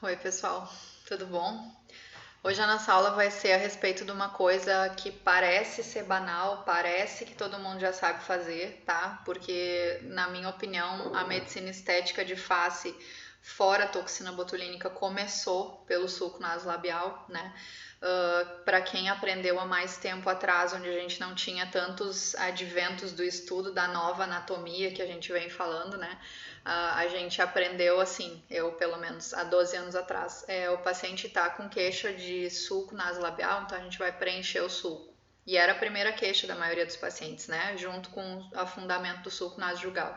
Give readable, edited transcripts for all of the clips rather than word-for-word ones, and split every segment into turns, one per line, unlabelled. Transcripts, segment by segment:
Oi, pessoal, tudo bom? Hoje a nossa aula vai ser a respeito de uma coisa que parece ser banal, parece que todo mundo já sabe fazer, tá? Porque, na minha opinião, a medicina estética de face fora a toxina botulínica começou pelo sulco nasolabial, né? Para quem aprendeu há mais tempo atrás, onde a gente não tinha tantos adventos do estudo da nova anatomia que a gente vem falando, né? A gente aprendeu assim, eu pelo menos há 12 anos atrás, o paciente está com queixa de sulco nasolabial, então a gente vai preencher o sulco. E era a primeira queixa da maioria dos pacientes, né? Junto com o afundamento do sulco nasojugal.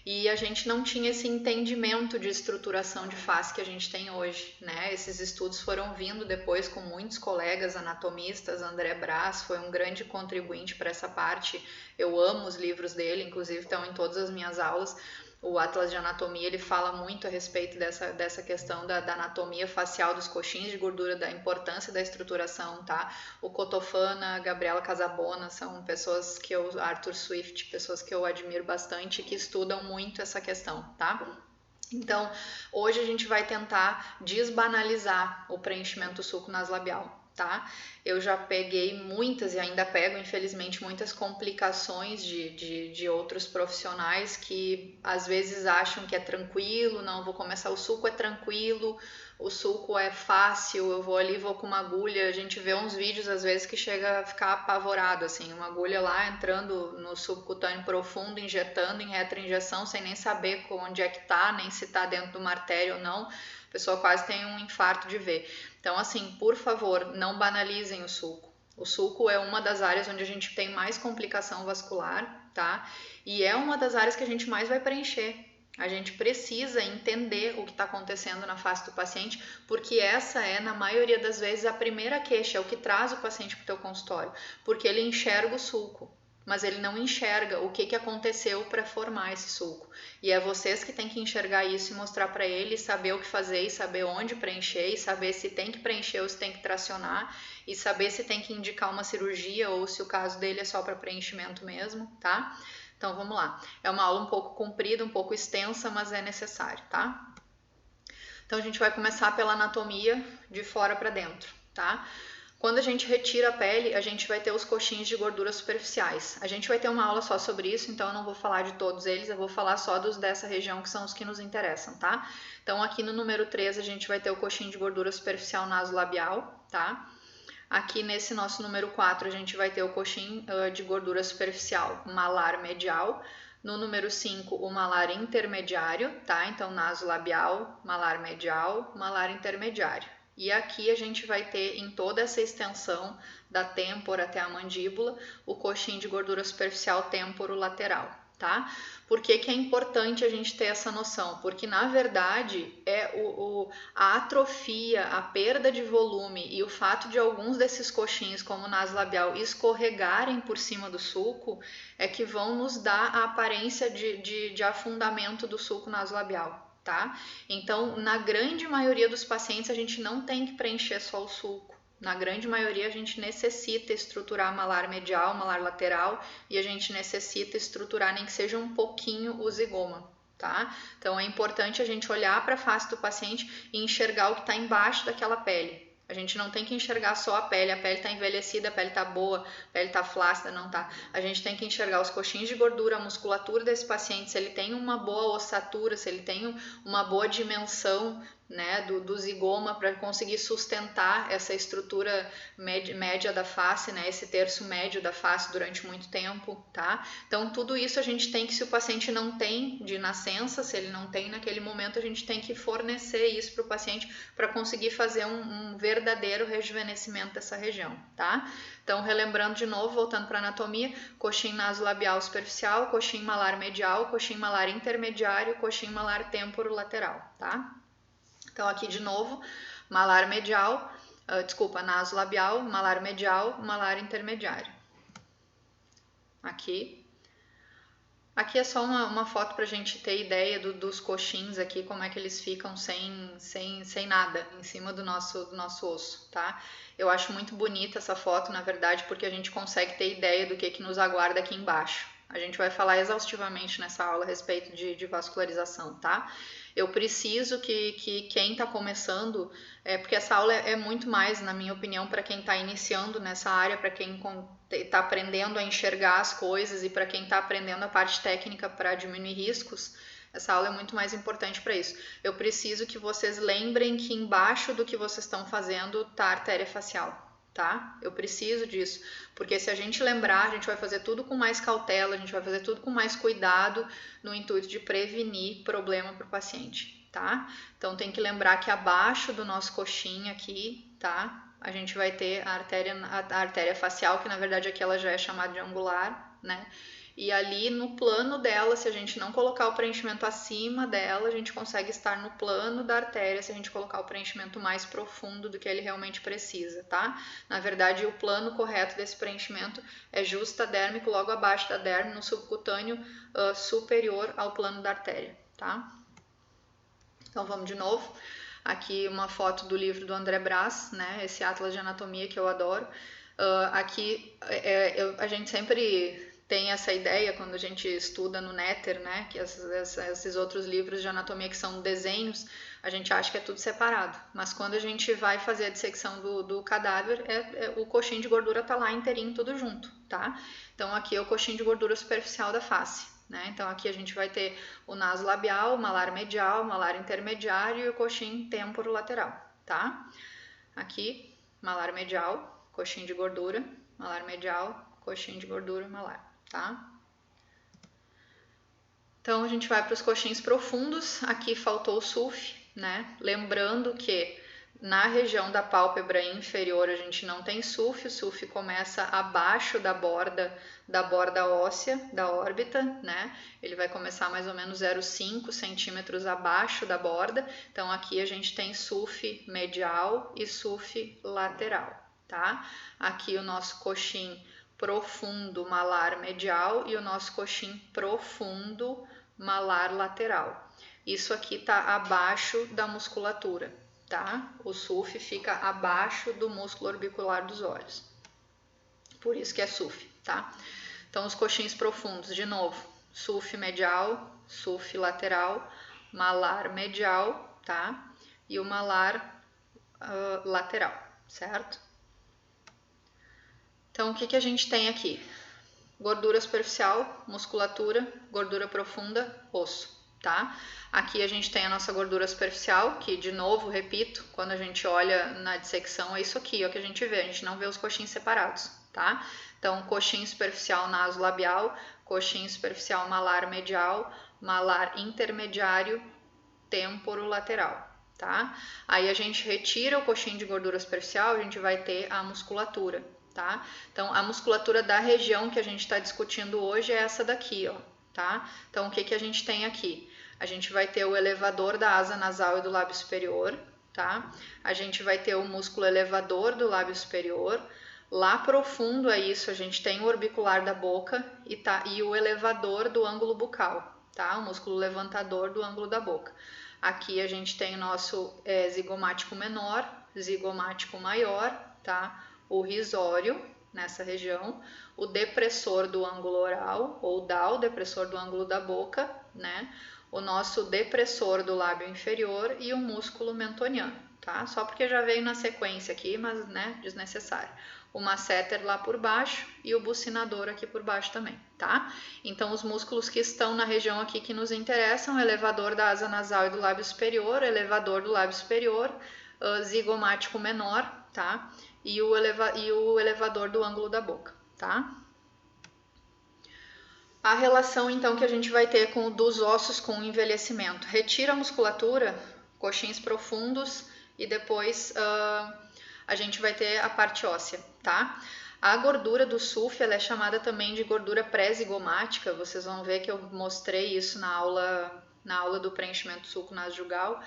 E a gente não tinha esse entendimento de estruturação de face que a gente tem hoje, né? Esses estudos foram vindo depois com muitos colegas anatomistas, André Brás foi um grande contribuinte para essa parte. Eu amo os livros dele, inclusive estão em todas as minhas aulas. O Atlas de Anatomia, ele fala muito a respeito dessa questão da anatomia facial dos coxins de gordura, da importância da estruturação, tá? O Cotofana, a Gabriela Casabona, são pessoas que eu, Arthur Swift, pessoas que eu admiro bastante, que estudam muito essa questão, tá? Então, hoje a gente vai tentar desbanalizar o preenchimento sulco nasolabial, tá? Eu já peguei muitas e ainda pego, infelizmente, muitas complicações de outros profissionais que às vezes acham que é tranquilo, não, vou começar, o sulco é tranquilo, o sulco é fácil, eu vou ali, vou com uma agulha, a gente vê uns vídeos às vezes que chega a ficar apavorado, assim, uma agulha lá entrando no subcutâneo profundo, injetando em retroinjeção, sem nem saber onde é que tá, nem se tá dentro de uma artéria ou não, a pessoa quase tem um infarto de ver. Então, assim, por favor, não banalizem o sulco. O sulco é uma das áreas onde a gente tem mais complicação vascular, tá? E é uma das áreas que a gente mais vai preencher. A gente precisa entender o que está acontecendo na face do paciente, porque essa é, na maioria das vezes, a primeira queixa, é o que traz o paciente para o teu consultório, porque ele enxerga o sulco, mas ele não enxerga o que aconteceu para formar esse sulco. E é vocês que têm que enxergar isso e mostrar para ele, saber o que fazer, e saber onde preencher, e saber se tem que preencher ou se tem que tracionar, e saber se tem que indicar uma cirurgia ou se o caso dele é só para preenchimento mesmo, tá? Então vamos lá. É uma aula um pouco comprida, um pouco extensa, mas é necessário, tá? Então a gente vai começar pela anatomia de fora para dentro, tá? Quando a gente retira a pele, a gente vai ter os coxins de gordura superficiais. A gente vai ter uma aula só sobre isso, então eu não vou falar de todos eles, eu vou falar só dos dessa região que são os que nos interessam, tá? Então aqui no número 3 a gente vai ter o coxim de gordura superficial nasolabial, tá? Aqui nesse nosso número 4 a gente vai ter o coxim de gordura superficial malar medial. No número 5 o malar intermediário, tá? Então nasolabial, malar medial, malar intermediário. E aqui a gente vai ter em toda essa extensão da têmpora até a mandíbula o coxim de gordura superficial temporo-lateral, tá? Por que é importante a gente ter essa noção? Porque na verdade a atrofia, a perda de volume e o fato de alguns desses coxins, como o nasolabial, escorregarem por cima do sulco é que vão nos dar a aparência de afundamento do sulco nasolabial. Tá? Então, na grande maioria dos pacientes, a gente não tem que preencher só o sulco. Na grande maioria, a gente necessita estruturar malar medial, malar lateral e a gente necessita estruturar, nem que seja um pouquinho, o zigoma. Tá? Então, é importante a gente olhar para a face do paciente e enxergar o que está embaixo daquela pele. A gente não tem que enxergar só a pele está envelhecida, a pele está boa, a pele está flácida, não tá. A gente tem que enxergar os coxins de gordura, a musculatura desse paciente, se ele tem uma boa ossatura, se ele tem uma boa dimensão, né, do zigoma para conseguir sustentar essa estrutura média da face, né, esse terço médio da face durante muito tempo, tá? Então tudo isso a gente tem que, se o paciente não tem de nascença, se ele não tem naquele momento, a gente tem que fornecer isso para o paciente para conseguir fazer um verdadeiro rejuvenescimento dessa região, tá? Então, relembrando de novo, voltando para a anatomia, coxim nasolabial superficial, coxim malar medial, coxim malar intermediário, coxim malar temporo-lateral, tá? Então, aqui de novo, malar medial, nasolabial, malar medial, malar intermediário. Aqui. Aqui é só uma foto para a gente ter ideia dos coxins aqui, como é que eles ficam sem nada em cima do nosso osso, tá? Eu acho muito bonita essa foto, na verdade, porque a gente consegue ter ideia do que nos aguarda aqui embaixo, A gente vai falar exaustivamente nessa aula a respeito de vascularização, tá? Eu preciso que quem está começando, porque essa aula é muito mais, na minha opinião, para quem está iniciando nessa área, para quem está aprendendo a enxergar as coisas e para quem está aprendendo a parte técnica para diminuir riscos. Essa aula é muito mais importante para isso. Eu preciso que vocês lembrem que embaixo do que vocês estão fazendo está a artéria facial. Tá? Eu preciso disso, porque se a gente lembrar, a gente vai fazer tudo com mais cautela, a gente vai fazer tudo com mais cuidado no intuito de prevenir problema para o paciente, tá? Então tem que lembrar que abaixo do nosso coxinha aqui, tá? A gente vai ter a artéria facial, que na verdade aqui ela já é chamada de angular, né? E ali no plano dela, se a gente não colocar o preenchimento acima dela, a gente consegue estar no plano da artéria se a gente colocar o preenchimento mais profundo do que ele realmente precisa, tá? Na verdade, o plano correto desse preenchimento é justadérmico, logo abaixo da derme, no subcutâneo superior ao plano da artéria, tá? Então vamos de novo. Aqui uma foto do livro do André Brás, né? Esse Atlas de Anatomia que eu adoro. Aqui a gente sempre tem essa ideia quando a gente estuda no Néter, né, que esses outros livros de anatomia que são desenhos, a gente acha que é tudo separado, mas quando a gente vai fazer a dissecção do cadáver, o coxinho de gordura tá lá inteirinho, tudo junto, tá? Então aqui é o coxinho de gordura superficial da face, né? Então aqui a gente vai ter o naso labial, o malar medial, o malar intermediário e o coxinho temporo-lateral, tá? Aqui, malar medial, coxinho de gordura, malar medial, coxinho de gordura, malar. Tá? Então a gente vai para os coxins profundos. Aqui faltou o sulf, né? Lembrando que na região da pálpebra inferior a gente não tem sulf, o sulf começa abaixo da borda óssea da órbita, né? Ele vai começar mais ou menos 0,5 centímetros abaixo da borda. Então aqui a gente tem sulf medial e sulf lateral, tá? Aqui o nosso coxim profundo malar medial e o nosso coxim profundo malar lateral. Isso aqui está abaixo da musculatura, tá? O sulf fica abaixo do músculo orbicular dos olhos. Por isso que é sulf, tá? Então os coxins profundos, de novo, sulf medial, sulf lateral, malar medial, tá? E o malar lateral, certo? Então, o que a gente tem aqui? Gordura superficial, musculatura, gordura profunda, osso, tá? Aqui a gente tem a nossa gordura superficial, que, de novo, repito, quando a gente olha na dissecção, é isso aqui, ó, que a gente vê. A gente não vê os coxins separados, tá? Então, coxinho superficial naso-labial, coxinho superficial malar medial, malar intermediário, temporo-lateral, tá? Aí a gente retira o coxinho de gordura superficial, a gente vai ter a musculatura. Tá? Então, a musculatura da região que a gente está discutindo hoje é essa daqui, ó, tá? Então, o que a gente tem aqui? A gente vai ter o elevador da asa nasal e do lábio superior, tá? A gente vai ter o músculo elevador do lábio superior. Lá profundo é isso, a gente tem o orbicular da boca e o elevador do ângulo bucal, tá? O músculo levantador do ângulo da boca. Aqui a gente tem o nosso zigomático menor, zigomático maior, tá? O risório nessa região, o depressor do ângulo oral, ou DAO, depressor do ângulo da boca, né? O nosso depressor do lábio inferior e o músculo mentoniano, tá? Só porque já veio na sequência aqui, mas, né, desnecessário. O masseter lá por baixo e o bucinador aqui por baixo também, tá? Então, os músculos que estão na região aqui que nos interessam, elevador da asa nasal e do lábio superior, elevador do lábio superior, zigomático menor, tá? E o elevador do ângulo da boca, tá? A relação, então, que a gente vai ter dos ossos com o envelhecimento. Retira a musculatura, coxins profundos, e depois a gente vai ter a parte óssea, tá? A gordura do sulf, ela é chamada também de gordura pré-zigomática. Vocês vão ver que eu mostrei isso na aula do preenchimento sulco-nasojugal,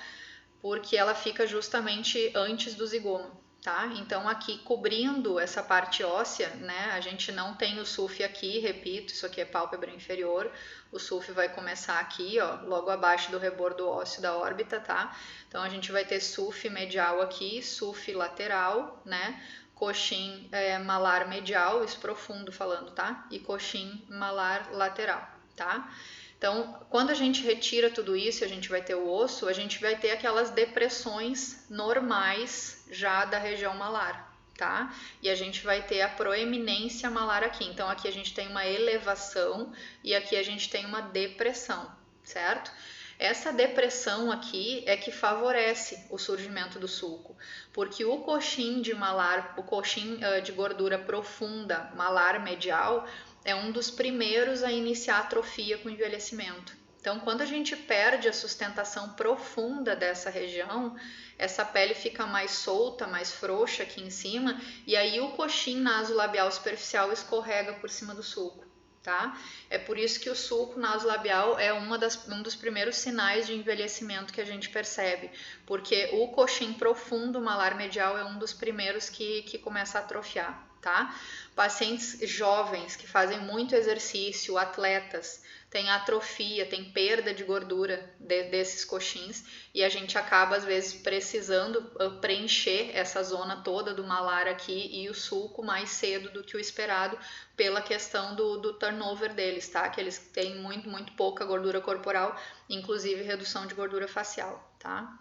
porque ela fica justamente antes do zigoma. Tá? Então aqui cobrindo essa parte óssea, né, a gente não tem o sulf aqui, repito, isso aqui é pálpebra inferior, o sulf vai começar aqui, ó, logo abaixo do rebordo ósseo da órbita, tá? Então a gente vai ter sulf medial aqui, sulf lateral, né, coxim malar medial, isso profundo falando, tá? E coxim malar lateral, tá? Então, quando a gente retira tudo isso, a gente vai ter o osso, a gente vai ter aquelas depressões normais já da região malar, tá? E a gente vai ter a proeminência malar aqui. Então, aqui a gente tem uma elevação e aqui a gente tem uma depressão, certo? Essa depressão aqui é que favorece o surgimento do sulco, porque o coxim de malar, o coxim de gordura profunda malar medial, é um dos primeiros a iniciar a atrofia com o envelhecimento. Então, quando a gente perde a sustentação profunda dessa região, essa pele fica mais solta, mais frouxa aqui em cima, e aí o coxim nasolabial superficial escorrega por cima do sulco, tá? É por isso que o sulco nasolabial é um dos primeiros sinais de envelhecimento que a gente percebe, porque o coxim profundo malar medial é um dos primeiros que começa a atrofiar, tá? Pacientes jovens que fazem muito exercício, atletas, tem atrofia, tem perda de gordura desses coxins e a gente acaba às vezes precisando preencher essa zona toda do malar aqui e o sulco mais cedo do que o esperado pela questão do turnover deles, tá? Que eles têm muito pouca gordura corporal, inclusive redução de gordura facial, tá?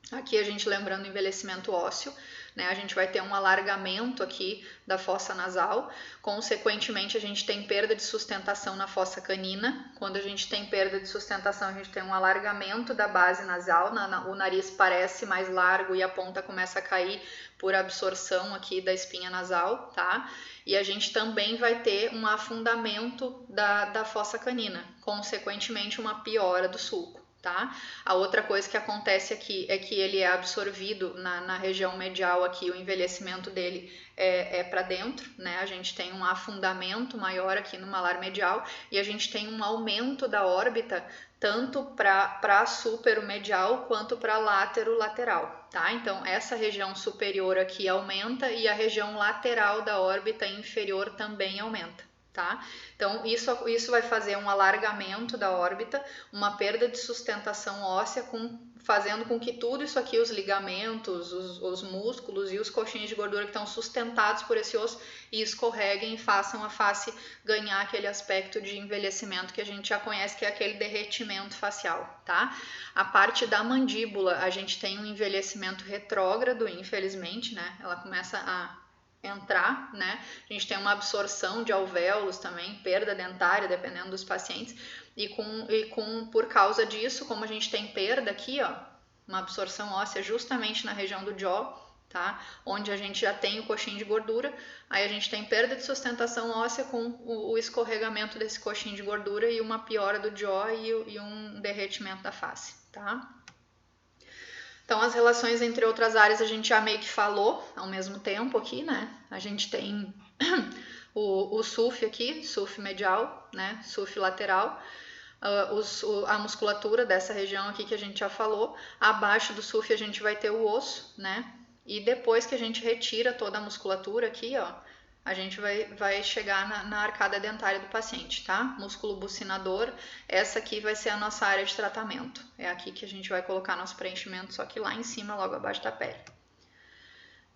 Aqui a gente lembrando o envelhecimento ósseo, né? A gente vai ter um alargamento aqui da fossa nasal, consequentemente a gente tem perda de sustentação na fossa canina. Quando a gente tem perda de sustentação, a gente tem um alargamento da base nasal, o nariz parece mais largo e a ponta começa a cair por absorção aqui da espinha nasal, tá? E a gente também vai ter um afundamento da fossa canina, consequentemente uma piora do sulco. Tá? A outra coisa que acontece aqui é que ele é absorvido na região medial aqui, o envelhecimento dele é para dentro, né? A gente tem um afundamento maior aqui no malar medial e a gente tem um aumento da órbita tanto para superomedial quanto para lateral, tá? Então essa região superior aqui aumenta e a região lateral da órbita inferior também aumenta. Tá? Então, isso vai fazer um alargamento da órbita, uma perda de sustentação óssea, fazendo com que tudo isso aqui, os ligamentos, os músculos e os coxins de gordura que estão sustentados por esse osso, escorreguem e façam a face ganhar aquele aspecto de envelhecimento que a gente já conhece, que é aquele derretimento facial. Tá? A parte da mandíbula, a gente tem um envelhecimento retrógrado, infelizmente, né? Ela começa a entrar, né? A gente tem uma absorção de alvéolos também, perda dentária, dependendo dos pacientes, e por causa disso, como a gente tem perda aqui, ó, uma absorção óssea justamente na região do jaw, tá? Onde a gente já tem o coxim de gordura, aí a gente tem perda de sustentação óssea com o escorregamento desse coxim de gordura e uma piora do jaw e um derretimento da face, tá? Então, as relações entre outras áreas a gente já meio que falou ao mesmo tempo aqui, né? A gente tem o SUF aqui, SUF medial, né? SUF lateral, a musculatura dessa região aqui que a gente já falou. Abaixo do SUF a gente vai ter o osso, né? E depois que a gente retira toda a musculatura aqui, ó, a gente vai chegar na arcada dentária do paciente, tá? Músculo bucinador, essa aqui vai ser a nossa área de tratamento. É aqui que a gente vai colocar nosso preenchimento, só que lá em cima, logo abaixo da pele.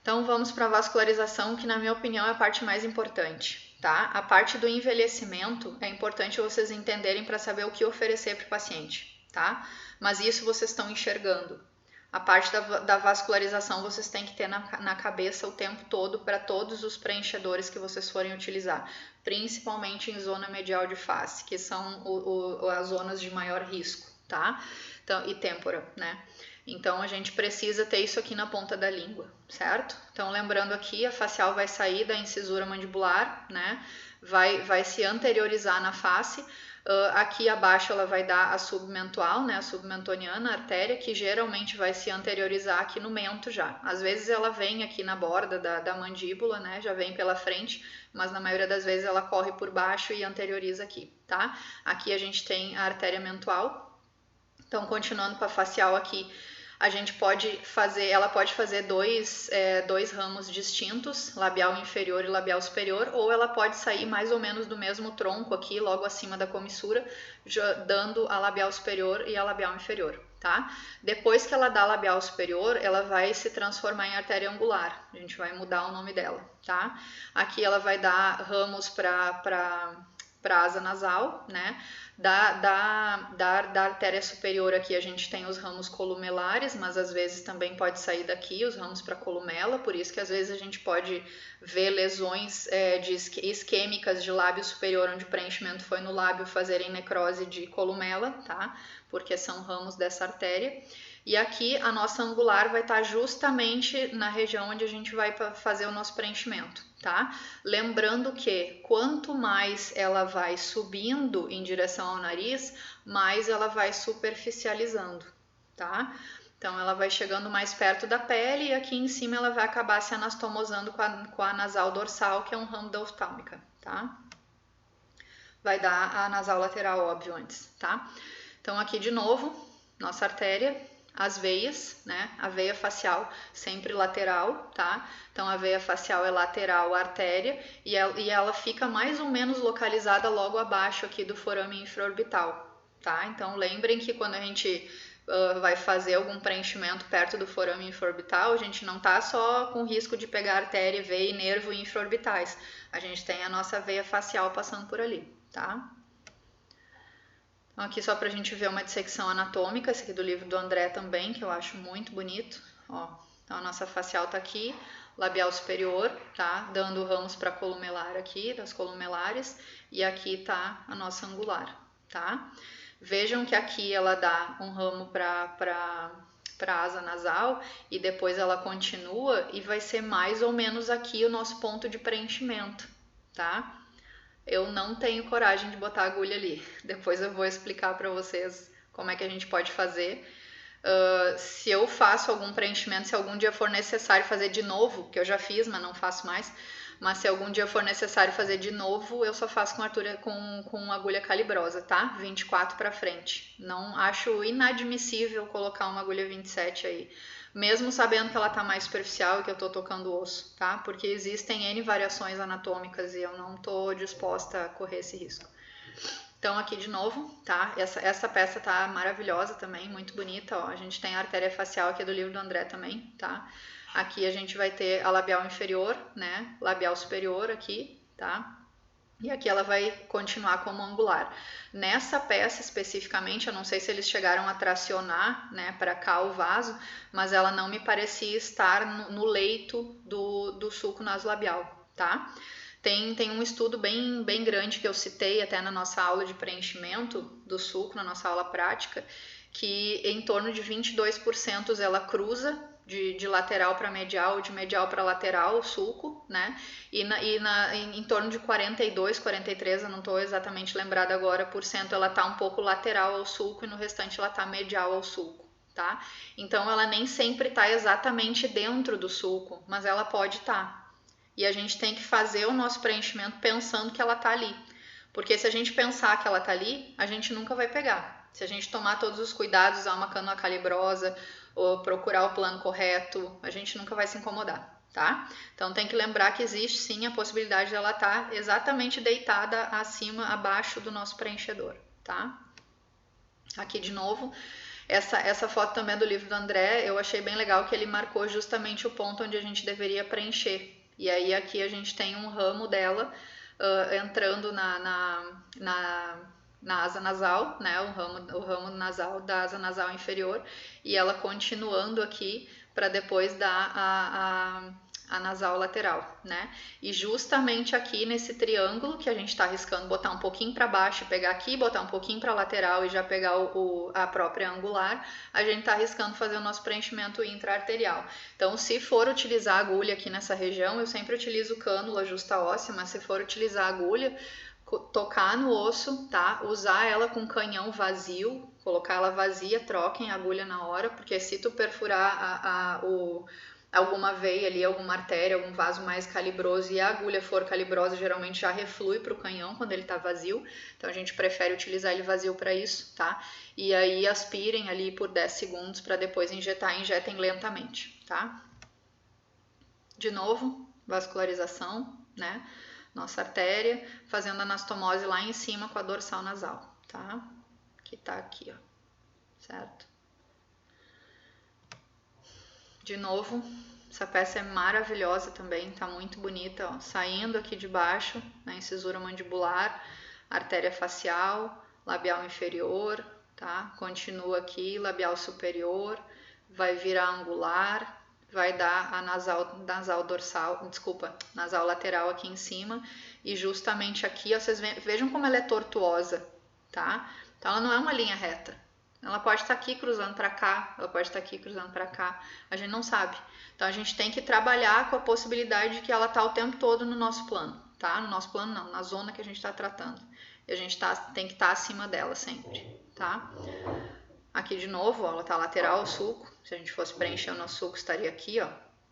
Então, vamos para a vascularização, que na minha opinião é a parte mais importante, tá? A parte do envelhecimento é importante vocês entenderem para saber o que oferecer para o paciente, tá? Mas isso vocês estão enxergando. A parte da vascularização vocês têm que ter na cabeça o tempo todo para todos os preenchedores que vocês forem utilizar, principalmente em zona medial de face, que são as zonas de maior risco, tá? Então, e têmpora, né? Então, a gente precisa ter isso aqui na ponta da língua, certo? Então, lembrando aqui, a facial vai sair da incisura mandibular, né? Vai se anteriorizar na face. Aqui abaixo ela vai dar a submentual, né, a submentoniana, a artéria, que geralmente vai se anteriorizar aqui no mento já. Às vezes ela vem aqui na borda da mandíbula, né, já vem pela frente, mas na maioria das vezes ela corre por baixo e anterioriza aqui, tá? Aqui a gente tem a artéria mentual. Então, continuando para a facial aqui, a gente ela pode fazer dois ramos distintos, labial inferior e labial superior, ou ela pode sair mais ou menos do mesmo tronco aqui, logo acima da comissura, dando a labial superior e a labial inferior, tá? Depois que ela dá labial superior, ela vai se transformar em artéria angular. A gente vai mudar o nome dela, tá? Aqui ela vai dar ramos para asa nasal, né? Da artéria superior aqui a gente tem os ramos columelares, mas às vezes também pode sair daqui os ramos para columela, por isso que às vezes a gente pode ver lesões isquêmicas de lábio superior, onde o preenchimento foi no lábio, fazerem necrose de columela, tá? Porque são ramos dessa artéria. E aqui a nossa angular vai estar justamente na região onde a gente vai fazer o nosso preenchimento, tá? Lembrando que quanto mais ela vai subindo em direção ao nariz, mais ela vai superficializando, tá? Então ela vai chegando mais perto da pele e aqui em cima ela vai acabar se anastomosando com a nasal dorsal, que é um ramo da oftálmica, tá? Vai dar a nasal lateral, óbvio, antes, tá? Então aqui de novo, nossa artéria, as veias, né? A veia facial sempre lateral, tá? Então a veia facial é lateral à artéria e ela fica mais ou menos localizada logo abaixo aqui do forame infraorbital, tá? Então lembrem que quando a gente vai fazer algum preenchimento perto do forame infraorbital, a gente não tá só com risco de pegar artéria, veia e nervo infraorbitais. A gente tem a nossa veia facial passando por ali, tá? Então, aqui só para a gente ver uma dissecção anatômica, esse aqui do livro do André também, que eu acho muito bonito. Ó, então a nossa facial tá aqui, labial superior, tá? Dando ramos para columelar aqui, das columelares, e aqui tá a nossa angular, tá? Vejam que aqui ela dá um ramo para asa nasal e depois ela continua e vai ser mais ou menos aqui o nosso ponto de preenchimento, tá? Eu não tenho coragem de botar agulha ali. Depois eu vou explicar para vocês como é que a gente pode fazer. Se eu faço algum preenchimento, se algum dia for necessário fazer de novo, que eu já fiz, mas não faço mais, mas se algum dia for necessário fazer de novo, eu só faço com agulha calibrosa, tá? 24 para frente. Não acho inadmissível colocar uma agulha 27 aí, mesmo sabendo que ela tá mais superficial e que eu tô tocando o osso, tá? Porque existem N variações anatômicas e eu não tô disposta a correr esse risco. Então aqui de novo, tá? Essa peça tá maravilhosa também, muito bonita, ó. A gente tem a artéria facial aqui do livro do André também, tá? Aqui a gente vai ter a labial inferior, né? Labial superior aqui, tá? E aqui ela vai continuar como angular. Nessa peça especificamente, eu não sei se eles chegaram a tracionar, né, para cá o vaso, mas ela não me parecia estar no leito do sulco nasolabial, tá? Tem um estudo bem grande que eu citei até na nossa aula de preenchimento do sulco, na nossa aula prática, que em torno de 22% ela cruza de lateral para medial ou de medial para lateral o sulco, né? Em torno de 42, 43, eu não estou exatamente lembrada agora, por cento ela tá um pouco lateral ao sulco e no restante ela tá medial ao sulco, tá? Então ela nem sempre tá exatamente dentro do sulco, mas ela pode estar. E a gente tem que fazer o nosso preenchimento pensando que ela tá ali. Porque se a gente pensar que ela tá ali, a gente nunca vai pegar. Se a gente tomar todos os cuidados, usar uma cânula calibrosa, ou procurar o plano correto, a gente nunca vai se incomodar, tá? Então tem que lembrar que existe sim a possibilidade dela estar exatamente deitada acima, abaixo do nosso preenchedor, tá? Aqui de novo, essa foto também é do livro do André, eu achei bem legal que ele marcou justamente o ponto onde a gente deveria preencher. E aí aqui a gente tem um ramo dela entrando na asa nasal, né, o ramo nasal da asa nasal inferior, e ela continuando aqui para depois dar a nasal lateral, né? E justamente aqui nesse triângulo que a gente está arriscando botar um pouquinho para baixo, pegar aqui, botar um pouquinho para lateral e já pegar a própria angular, a gente está arriscando fazer o nosso preenchimento intraarterial. Então, se for utilizar agulha aqui nessa região, eu sempre utilizo cânula justa óssea, mas se for utilizar agulha, tocar no osso, tá? Usar ela com canhão vazio, colocar ela vazia, troquem a agulha na hora, porque se tu perfurar alguma veia ali, alguma artéria, algum vaso mais calibroso e a agulha for calibrosa, geralmente já reflui para o canhão quando ele está vazio, então a gente prefere utilizar ele vazio para isso, tá? E aí aspirem ali por 10 segundos para depois injetar, injetem lentamente, tá? De novo, vascularização, né? Nossa artéria, fazendo anastomose lá em cima com a dorsal nasal, tá? Que tá aqui, ó, certo? de novo, essa peça é maravilhosa também, tá muito bonita, ó. Saindo aqui de baixo, na incisura mandibular, artéria facial, labial inferior, tá? Continua aqui, labial superior, vai virar angular, vai dar a nasal dorsal, desculpa, nasal lateral aqui em cima, e justamente aqui, ó, vocês vejam como ela é tortuosa, tá? Então ela não é uma linha reta. Ela pode estar aqui cruzando para cá, ela pode estar aqui cruzando para cá, a gente não sabe. Então a gente tem que trabalhar com a possibilidade de que ela tá o tempo todo no nosso plano, tá? No nosso plano não, na zona que a gente está tratando. E a gente tem que estar acima dela sempre, tá? Aqui de novo, ó, ela tá lateral ao sulco. Se a gente fosse preencher o nosso sulco, estaria aqui, ó,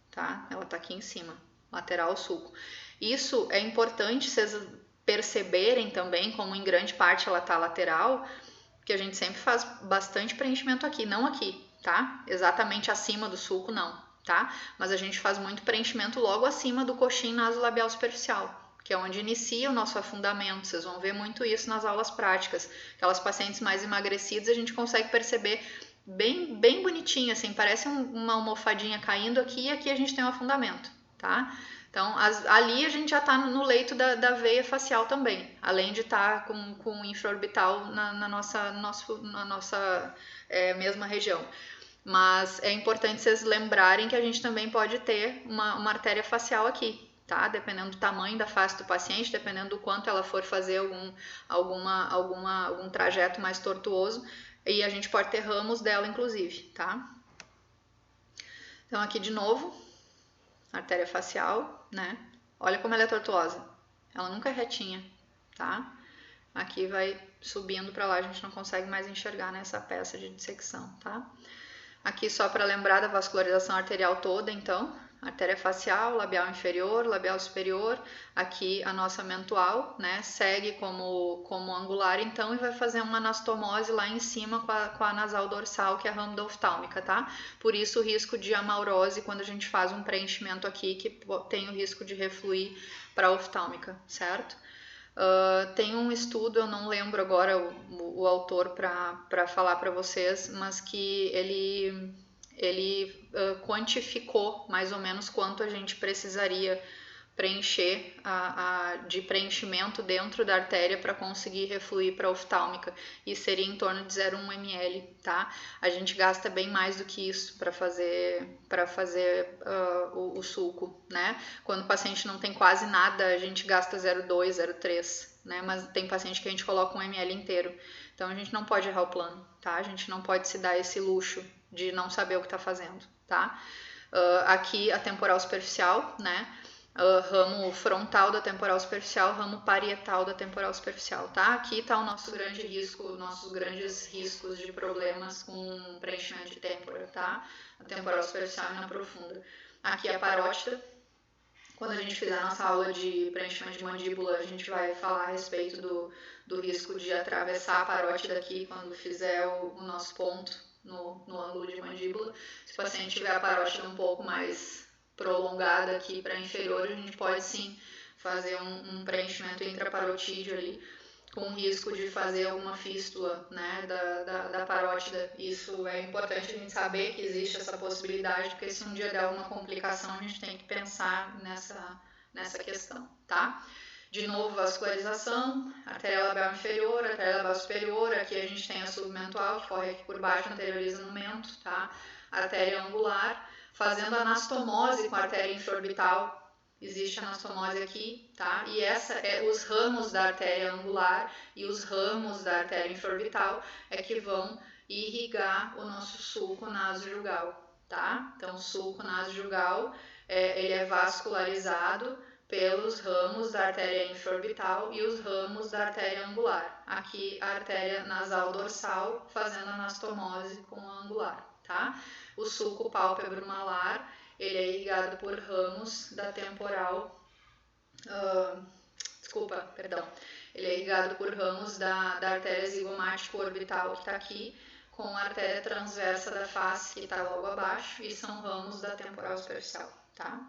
tá? Ela tá aqui em cima, lateral ao sulco. Isso é importante vocês perceberem também, como em grande parte ela tá lateral, que a gente sempre faz bastante preenchimento aqui, não aqui, tá? Exatamente acima do sulco, não, tá? Mas a gente faz muito preenchimento logo acima do coxim nasolabial superficial, que é onde inicia o nosso afundamento. Vocês vão ver muito isso nas aulas práticas. Aquelas pacientes mais emagrecidas, a gente consegue perceber bem bonitinho, assim, parece uma almofadinha caindo aqui e aqui a gente tem um afundamento, tá? Então, ali a gente já está no leito da veia facial também, além de estar com infraorbital na nossa mesma região. Mas é importante vocês lembrarem que a gente também pode ter uma artéria facial aqui, tá? Dependendo do tamanho da face do paciente, dependendo do quanto ela for fazer algum trajeto mais tortuoso, e a gente pode ter ramos dela, inclusive, tá? Então, aqui de novo, artéria facial, né? Olha como ela é tortuosa. Ela nunca é retinha, tá? Aqui vai subindo para lá, a gente não consegue mais enxergar nessa peça de dissecção, tá? Aqui só para lembrar da vascularização arterial toda, então, artéria facial, labial inferior, labial superior, aqui a nossa mentual, né, segue como angular, então, e vai fazer uma anastomose lá em cima com a nasal dorsal, que é a râmida oftálmica, tá? Por isso o risco de amaurose quando a gente faz um preenchimento aqui, que tem o risco de refluir para a oftálmica, certo? Tem um estudo, eu não lembro agora o autor para falar para vocês, mas que ele quantificou mais ou menos quanto a gente precisaria preencher de preenchimento dentro da artéria para conseguir refluir para a oftálmica, e seria em torno de 0,1 ml, tá? A gente gasta bem mais do que isso para fazer o sulco, né? Quando o paciente não tem quase nada, a gente gasta 0,2, 0,3, né? Mas tem paciente que a gente coloca 1 ml inteiro, então a gente não pode errar o plano, tá? A gente não pode se dar esse luxo de não saber o que está fazendo, tá? Aqui a temporal superficial, né? Ramo frontal da temporal superficial, ramo parietal da temporal superficial, tá? Aqui está o nosso grande risco, nossos grandes riscos de problemas com preenchimento de têmpora, tá? A temporal superficial e na profunda. Aqui a parótida. Quando a gente fizer a nossa aula de preenchimento de mandíbula, a gente vai falar a respeito do risco de atravessar a parótida aqui quando fizer o nosso ponto no ângulo de mandíbula. Se o paciente tiver a parótida um pouco mais prolongada aqui para inferior, a gente pode sim fazer um preenchimento intraparotídeo ali, com risco de fazer alguma fístula, né, da parótida. Isso é importante a gente saber que existe essa possibilidade, porque se um dia der alguma complicação, a gente tem que pensar nessa questão, tá? De novo, vascularização, artéria labial inferior, artéria labial superior, aqui a gente tem a submentual, que corre aqui por baixo, anterioriza no mento, tá? Artéria angular, fazendo anastomose com a artéria infraorbital, existe anastomose aqui, tá? E essa os ramos da artéria angular e os ramos da artéria infraorbital é que vão irrigar o nosso sulco nasojugal, tá? Então, o sulco nasojugal, ele é vascularizado pelos ramos da artéria infraorbital e os ramos da artéria angular. Aqui a artéria nasal dorsal fazendo anastomose com a angular, tá? O sulco pálpebro malar, ele é irrigado por ramos da temporal, ele é irrigado por ramos da artéria zigomático-orbital, que está aqui, com a artéria transversa da face, que está logo abaixo, e são ramos da temporal superficial, tá?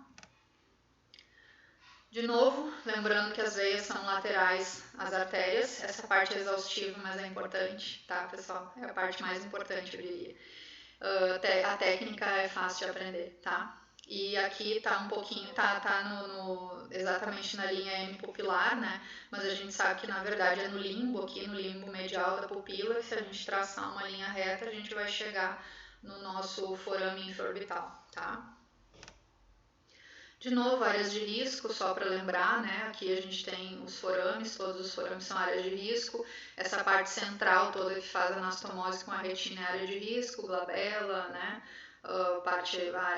De novo, lembrando que as veias são laterais às artérias, essa parte é exaustiva, mas é importante, tá, pessoal? É a parte mais importante, eu diria. a técnica é fácil de aprender, tá? E aqui tá um pouquinho, exatamente na linha M pupilar, né? Mas a gente sabe que na verdade é no limbo, aqui no limbo medial da pupila, e se a gente traçar uma linha reta, a gente vai chegar no nosso forame infraorbital, tá? De novo, áreas de risco, só para lembrar, né? Aqui a gente tem os forames, todos os forames são áreas de risco. Essa parte central toda que faz a anastomose com a retina é área de risco, glabela, né?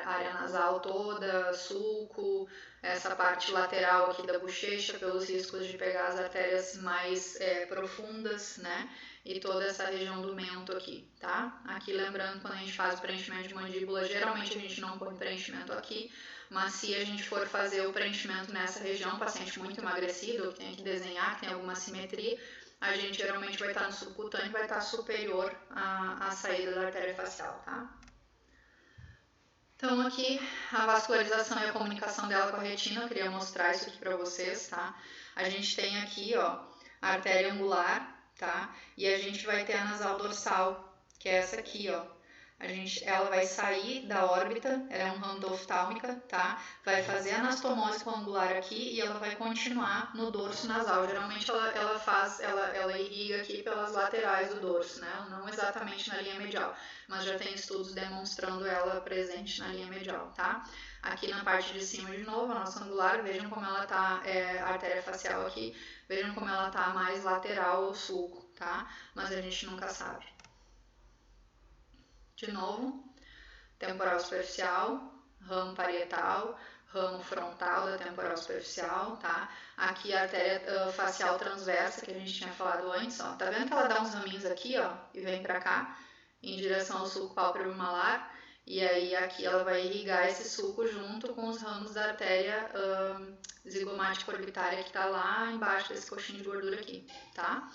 Área nasal toda, sulco, essa parte lateral aqui da bochecha, pelos riscos de pegar as artérias mais profundas, né? E toda essa região do mento aqui, tá? Aqui lembrando, quando a gente faz o preenchimento de mandíbula, geralmente a gente não põe preenchimento aqui, mas se a gente for fazer o preenchimento nessa região, paciente muito emagrecido, que tem que desenhar, que tem alguma simetria, a gente geralmente vai estar no subcutâneo, vai estar superior à saída da artéria facial, tá? Então aqui a vascularização e a comunicação dela com a retina, eu queria mostrar isso aqui para vocês, tá? A gente tem aqui, ó, a artéria angular, tá? E a gente vai ter a nasal dorsal, que é essa aqui, ó. Ela vai sair da órbita, ela é um ramo da oftálmica, tá? Vai fazer a anastomose angular aqui e ela vai continuar no dorso nasal. Geralmente ela irriga aqui pelas laterais do dorso, né? Não exatamente na linha medial, mas já tem estudos demonstrando ela presente na linha medial, tá? Aqui na parte de cima de novo, a nossa angular, vejam como ela tá, a artéria facial aqui, vejam como ela tá mais lateral ao sulco, tá? Mas a gente nunca sabe. De novo, temporal superficial, ramo parietal, ramo frontal da temporal superficial, tá? Aqui a artéria facial transversa que a gente tinha falado antes, ó. Tá vendo que ela dá uns raminhos aqui, ó, e vem pra cá, em direção ao sulco pálpebro malar, e aí aqui ela vai irrigar esse sulco junto com os ramos da artéria zigomática orbitária que tá lá embaixo desse coxinho de gordura aqui, tá?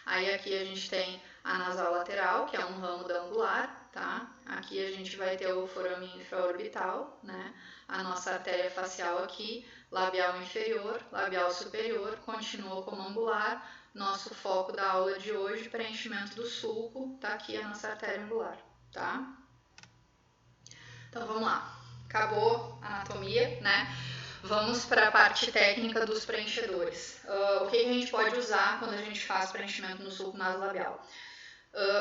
Aí aqui a gente tem a nasal lateral, que é um ramo da angular, tá? Aqui a gente vai ter o forame infraorbital, né? A nossa artéria facial aqui, labial inferior, labial superior, continua como angular. Nosso foco da aula de hoje, preenchimento do sulco, tá aqui a nossa artéria angular, tá? Então vamos lá. Acabou a anatomia, né? Vamos para a parte técnica dos preenchedores. O que a gente pode usar quando a gente faz preenchimento no sulco nasolabial?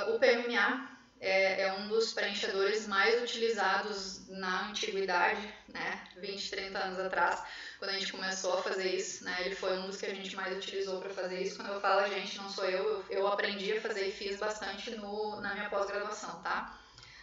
O PMMA é um dos preenchedores mais utilizados na antiguidade, né? 20, 30 anos atrás, quando a gente começou a fazer isso, né? Ele foi um dos que a gente mais utilizou para fazer isso. Quando eu falo a gente, não sou eu aprendi a fazer e fiz bastante na minha pós-graduação, tá?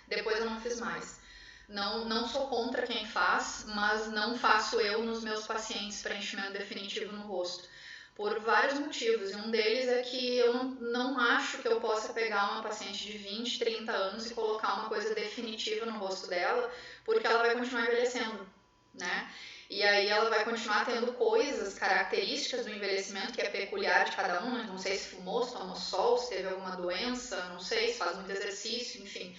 Depois eu não fiz mais. Não sou contra quem faz, mas não faço eu nos meus pacientes preenchimento definitivo no rosto, por vários motivos. E um deles é que eu não acho que eu possa pegar uma paciente de 20, 30 anos e colocar uma coisa definitiva no rosto dela, porque ela vai continuar envelhecendo, né? E aí ela vai continuar tendo coisas, características do envelhecimento que é peculiar de cada um. Não sei se fumou, se tomou sol, se teve alguma doença, não sei, se faz muito exercício, enfim.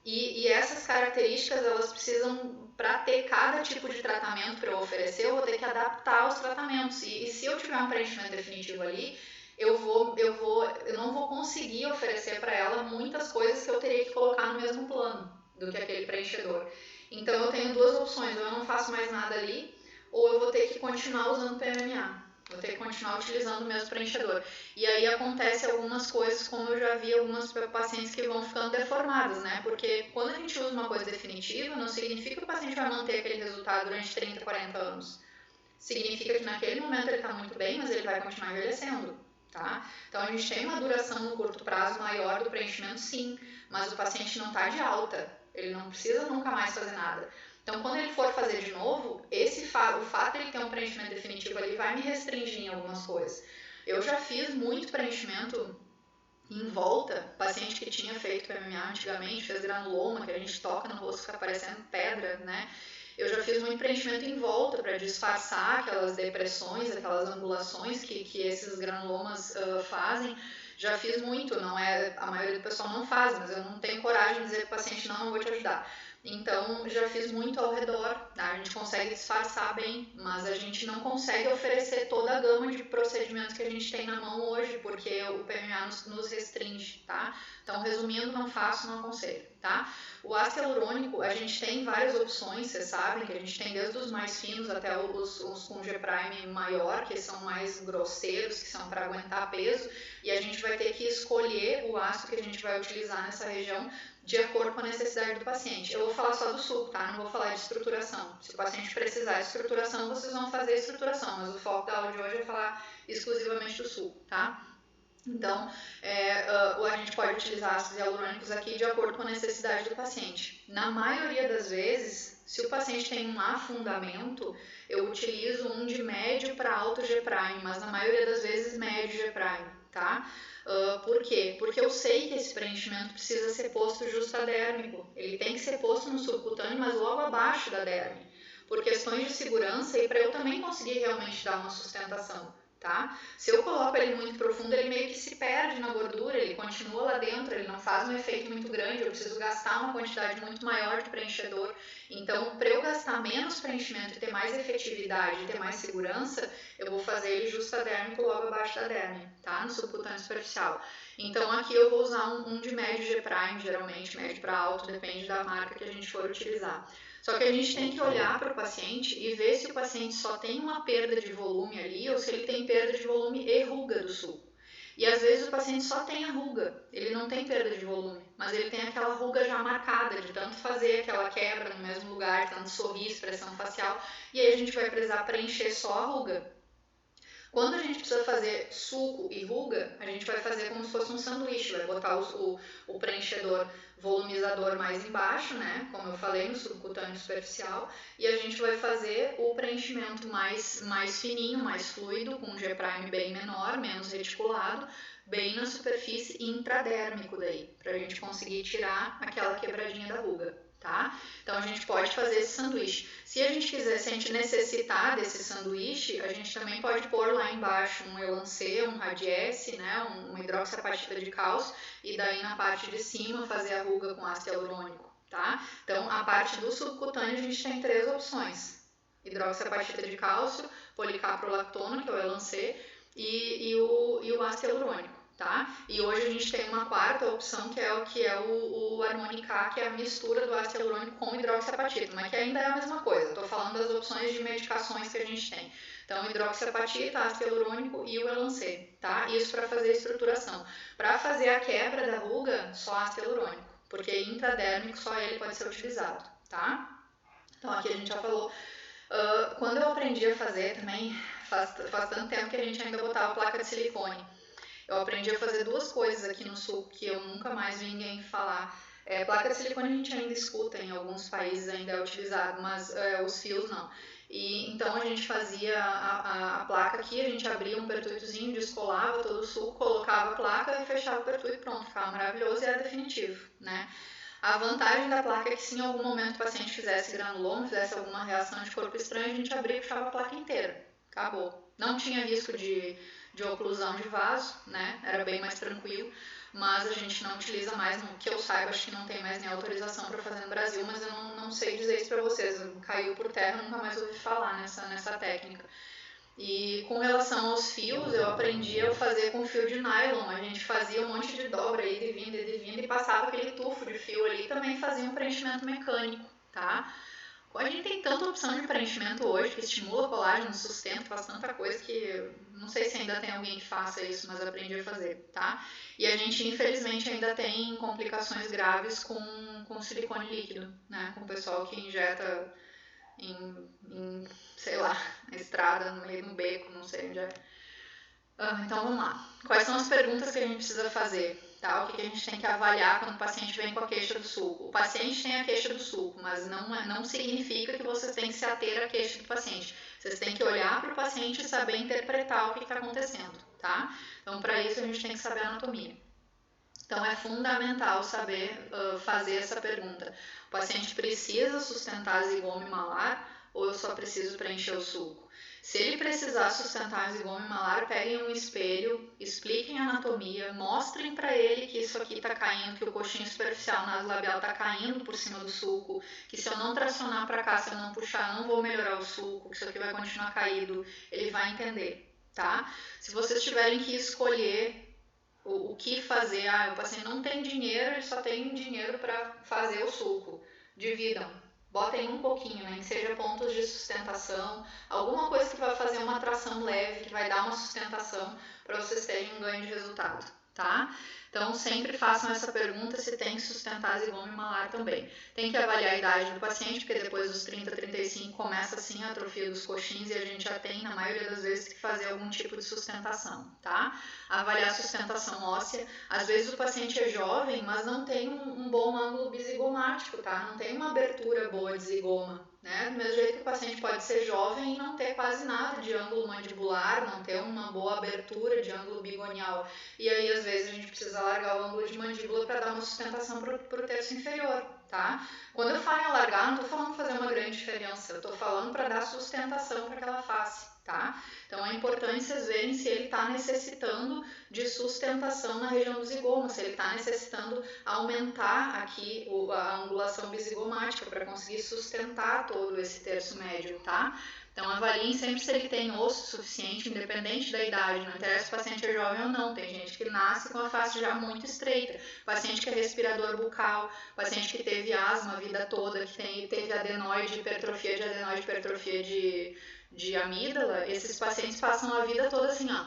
E essas características, elas precisam, para ter cada tipo de tratamento para eu oferecer, eu vou ter que adaptar os tratamentos. E se eu tiver um preenchimento definitivo ali, eu não vou conseguir oferecer para ela muitas coisas que eu teria que colocar no mesmo plano do que aquele preenchedor. Então eu tenho duas opções: ou eu não faço mais nada ali, ou eu vou ter que continuar usando PMMA. Vou ter que continuar utilizando o mesmo preenchedor. E aí acontece algumas coisas, como eu já vi algumas pacientes que vão ficando deformadas, né? Porque quando a gente usa uma coisa definitiva, não significa que o paciente vai manter aquele resultado durante 30, 40 anos. Significa que naquele momento ele está muito bem, mas ele vai continuar envelhecendo, tá? Então a gente tem uma duração no curto prazo maior do preenchimento, sim, mas o paciente não está de alta. Ele não precisa nunca mais fazer nada. Então, quando ele for fazer de novo, o fato de ele ter um preenchimento definitivo ali vai me restringir em algumas coisas. Eu já fiz muito preenchimento em volta, paciente que tinha feito PMMA antigamente, fez granuloma, que a gente toca no rosto, fica parecendo pedra, né? Eu já fiz muito preenchimento em volta para disfarçar aquelas depressões, aquelas angulações que esses granulomas fazem. Já fiz muito, a maioria do pessoal não faz, mas eu não tenho coragem de dizer para o paciente, não, eu vou te ajudar. Então, já fiz muito ao redor, tá? A gente consegue disfarçar bem, mas a gente não consegue oferecer toda a gama de procedimentos que a gente tem na mão hoje, porque o PMMA nos restringe, tá? Então, resumindo, não faço, não aconselho, tá? O ácido hialurônico, a gente tem várias opções, vocês sabem que a gente tem desde os mais finos até os com G-Prime maior, que são mais grosseiros, que são para aguentar peso, e a gente vai ter que escolher o ácido que a gente vai utilizar nessa região de acordo com a necessidade do paciente. Eu vou falar só do suco, tá? Não vou falar de estruturação. Se o paciente precisar de estruturação, vocês vão fazer estruturação, mas o foco da aula de hoje é falar exclusivamente do suco, tá? Então, a gente pode utilizar ácidos hialurônicos aqui de acordo com a necessidade do paciente. Na maioria das vezes, se o paciente tem um afundamento, eu utilizo um de médio para alto G', mas na maioria das vezes médio G', tá? Por quê? Porque eu sei que esse preenchimento precisa ser posto justadérmico. Ele tem que ser posto no subcutâneo, mas logo abaixo da derme, por questões de segurança e para eu também conseguir realmente dar uma sustentação. Tá? Se eu coloco ele muito profundo, ele meio que se perde na gordura, ele continua lá dentro, ele não faz um efeito muito grande, eu preciso gastar uma quantidade muito maior de preenchedor. Então, para eu gastar menos preenchimento e ter mais efetividade, ter mais segurança, eu vou fazer ele justadérmico logo abaixo da derme, tá? No subcutâneo superficial. Então, aqui eu vou usar um de médio G', geralmente, médio para alto, depende da marca que a gente for utilizar. Só que a gente tem que olhar para o paciente e ver se o paciente só tem uma perda de volume ali ou se ele tem perda de volume e ruga do sulco. E às vezes o paciente só tem a ruga, ele não tem perda de volume, mas ele tem aquela ruga já marcada, de tanto fazer aquela quebra no mesmo lugar, tanto sorrir, expressão facial, e aí a gente vai precisar preencher só a ruga. Quando a gente precisa fazer sulco e ruga, a gente vai fazer como se fosse um sanduíche, vai botar o preenchedor volumizador mais embaixo, né? Como eu falei, no subcutâneo superficial, e a gente vai fazer o preenchimento mais fininho, mais fluido, com um G' bem menor, menos reticulado, bem na superfície intradérmico daí, pra gente conseguir tirar aquela quebradinha da ruga. Tá? Então a gente pode fazer esse sanduíche. Se a gente quiser, se a gente necessitar desse sanduíche, a gente também pode pôr lá embaixo um Elancê, um Radiesse, né, uma hidroxiapatita de cálcio, e daí na parte de cima fazer a ruga com ácido hialurônico, tá? Então a parte do subcutâneo a gente tem 3 opções: hidroxiapatita de cálcio, policaprolactona, que é o Elancê, e o ácido hialurônico. Tá? E hoje a gente tem uma quarta opção que é o Harmonica, que é a mistura do ácido hialurônico com hidroxiapatita, mas que ainda é a mesma coisa. Estou falando das opções de medicações que a gente tem. Então, hidroxiapatita, ácido hialurônico e o Elancê, tá? Isso para fazer a estruturação. Para fazer a quebra da ruga, só ácido hialurônico, porque intradérmico só ele pode ser utilizado, tá? Então, aqui a gente já falou. Quando eu aprendi a fazer também, faz tanto tempo que a gente ainda botava placa de silicone. Eu aprendi a fazer 2 coisas aqui no sul que eu nunca mais vi ninguém falar. Placa de silicone a gente ainda escuta, em alguns países ainda é utilizado, mas os fios não. E então a gente fazia a placa aqui, a gente abria um pertuitozinho, descolava todo o suco, colocava a placa e fechava o pertuito e pronto, ficava maravilhoso e era definitivo, né? A vantagem da placa é que se em algum momento o paciente fizesse granuloma, fizesse alguma reação de corpo estranho, a gente abria e fechava a placa inteira. Acabou. Não tinha risco de oclusão de vaso, né? Era bem mais tranquilo, mas a gente não utiliza mais, que eu saiba, acho que não tem mais nem autorização para fazer no Brasil, mas eu não sei dizer isso para vocês, caiu por terra, nunca mais ouvi falar nessa técnica. E com relação aos fios, eu aprendi a fazer com fio de nylon, a gente fazia um monte de dobra, ida e vindo, e passava aquele tufo de fio ali, e também fazia um preenchimento mecânico, tá? A gente tem tanta opção de preenchimento hoje que estimula colágeno, sustenta, faz tanta coisa que não sei se ainda tem alguém que faça isso, mas aprendi a fazer, tá? E a gente, infelizmente, ainda tem complicações graves com silicone líquido, né? Com o pessoal que injeta sei lá, na estrada, no meio do beco, não sei onde é. Então vamos lá. Quais são as perguntas que a gente precisa fazer? Tá? O que a gente tem que avaliar quando o paciente vem com a queixa do sulco? O paciente tem a queixa do sulco, mas não significa que vocês têm que se ater à queixa do paciente. Vocês têm que olhar para o paciente e saber interpretar o que está acontecendo, tá? Então, para isso, a gente tem que saber a anatomia. Então, é fundamental saber fazer essa pergunta. O paciente precisa sustentar zigoma malar ou eu só preciso preencher o sulco? Se ele precisar sustentar o zigoma malar, peguem um espelho, expliquem a anatomia, mostrem para ele que isso aqui está caindo, que o coxinho superficial nasolabial está caindo por cima do sulco, que se eu não tracionar para cá, se eu não puxar, não vou melhorar o sulco, que isso aqui vai continuar caído, ele vai entender, tá? Se vocês tiverem que escolher o que fazer. O paciente não tem dinheiro, ele só tem dinheiro para fazer o suco. Dividam, botem um pouquinho, nem que seja pontos de sustentação, alguma coisa que vai fazer uma tração leve, que vai dar uma sustentação para vocês terem um ganho de resultado, tá? Então, sempre façam essa pergunta se tem que sustentar zigoma e malar também. Tem que avaliar a idade do paciente, porque depois dos 30, 35 começa sim a atrofia dos coxins e a gente já tem, na maioria das vezes, que fazer algum tipo de sustentação, tá? Avaliar a sustentação óssea. Às vezes o paciente é jovem, mas não tem um bom ângulo bizigomático, tá? Não tem uma abertura boa de zigoma, né? Do mesmo jeito que o paciente pode ser jovem e não ter quase nada de ângulo mandibular, não ter uma boa abertura de ângulo bigonial. E aí, às vezes, a gente precisa alargar o ângulo de mandíbula para dar uma sustentação para o terço inferior, tá? Quando eu falo em alargar, não estou falando fazer uma grande diferença, eu estou falando para dar sustentação para aquela face, tá? Então, é importante vocês verem se ele está necessitando de sustentação na região do zigoma, se ele está necessitando aumentar aqui a angulação bizigomática para conseguir sustentar todo esse terço médio, tá? Então, avaliem sempre se ele tem osso suficiente, independente da idade. Não interessa se o paciente é jovem ou não. Tem gente que nasce com a face já muito estreita. Paciente que é respirador bucal, paciente que teve asma a vida toda, que teve adenoide, hipertrofia de amígdala. Esses pacientes passam a vida toda assim, ó.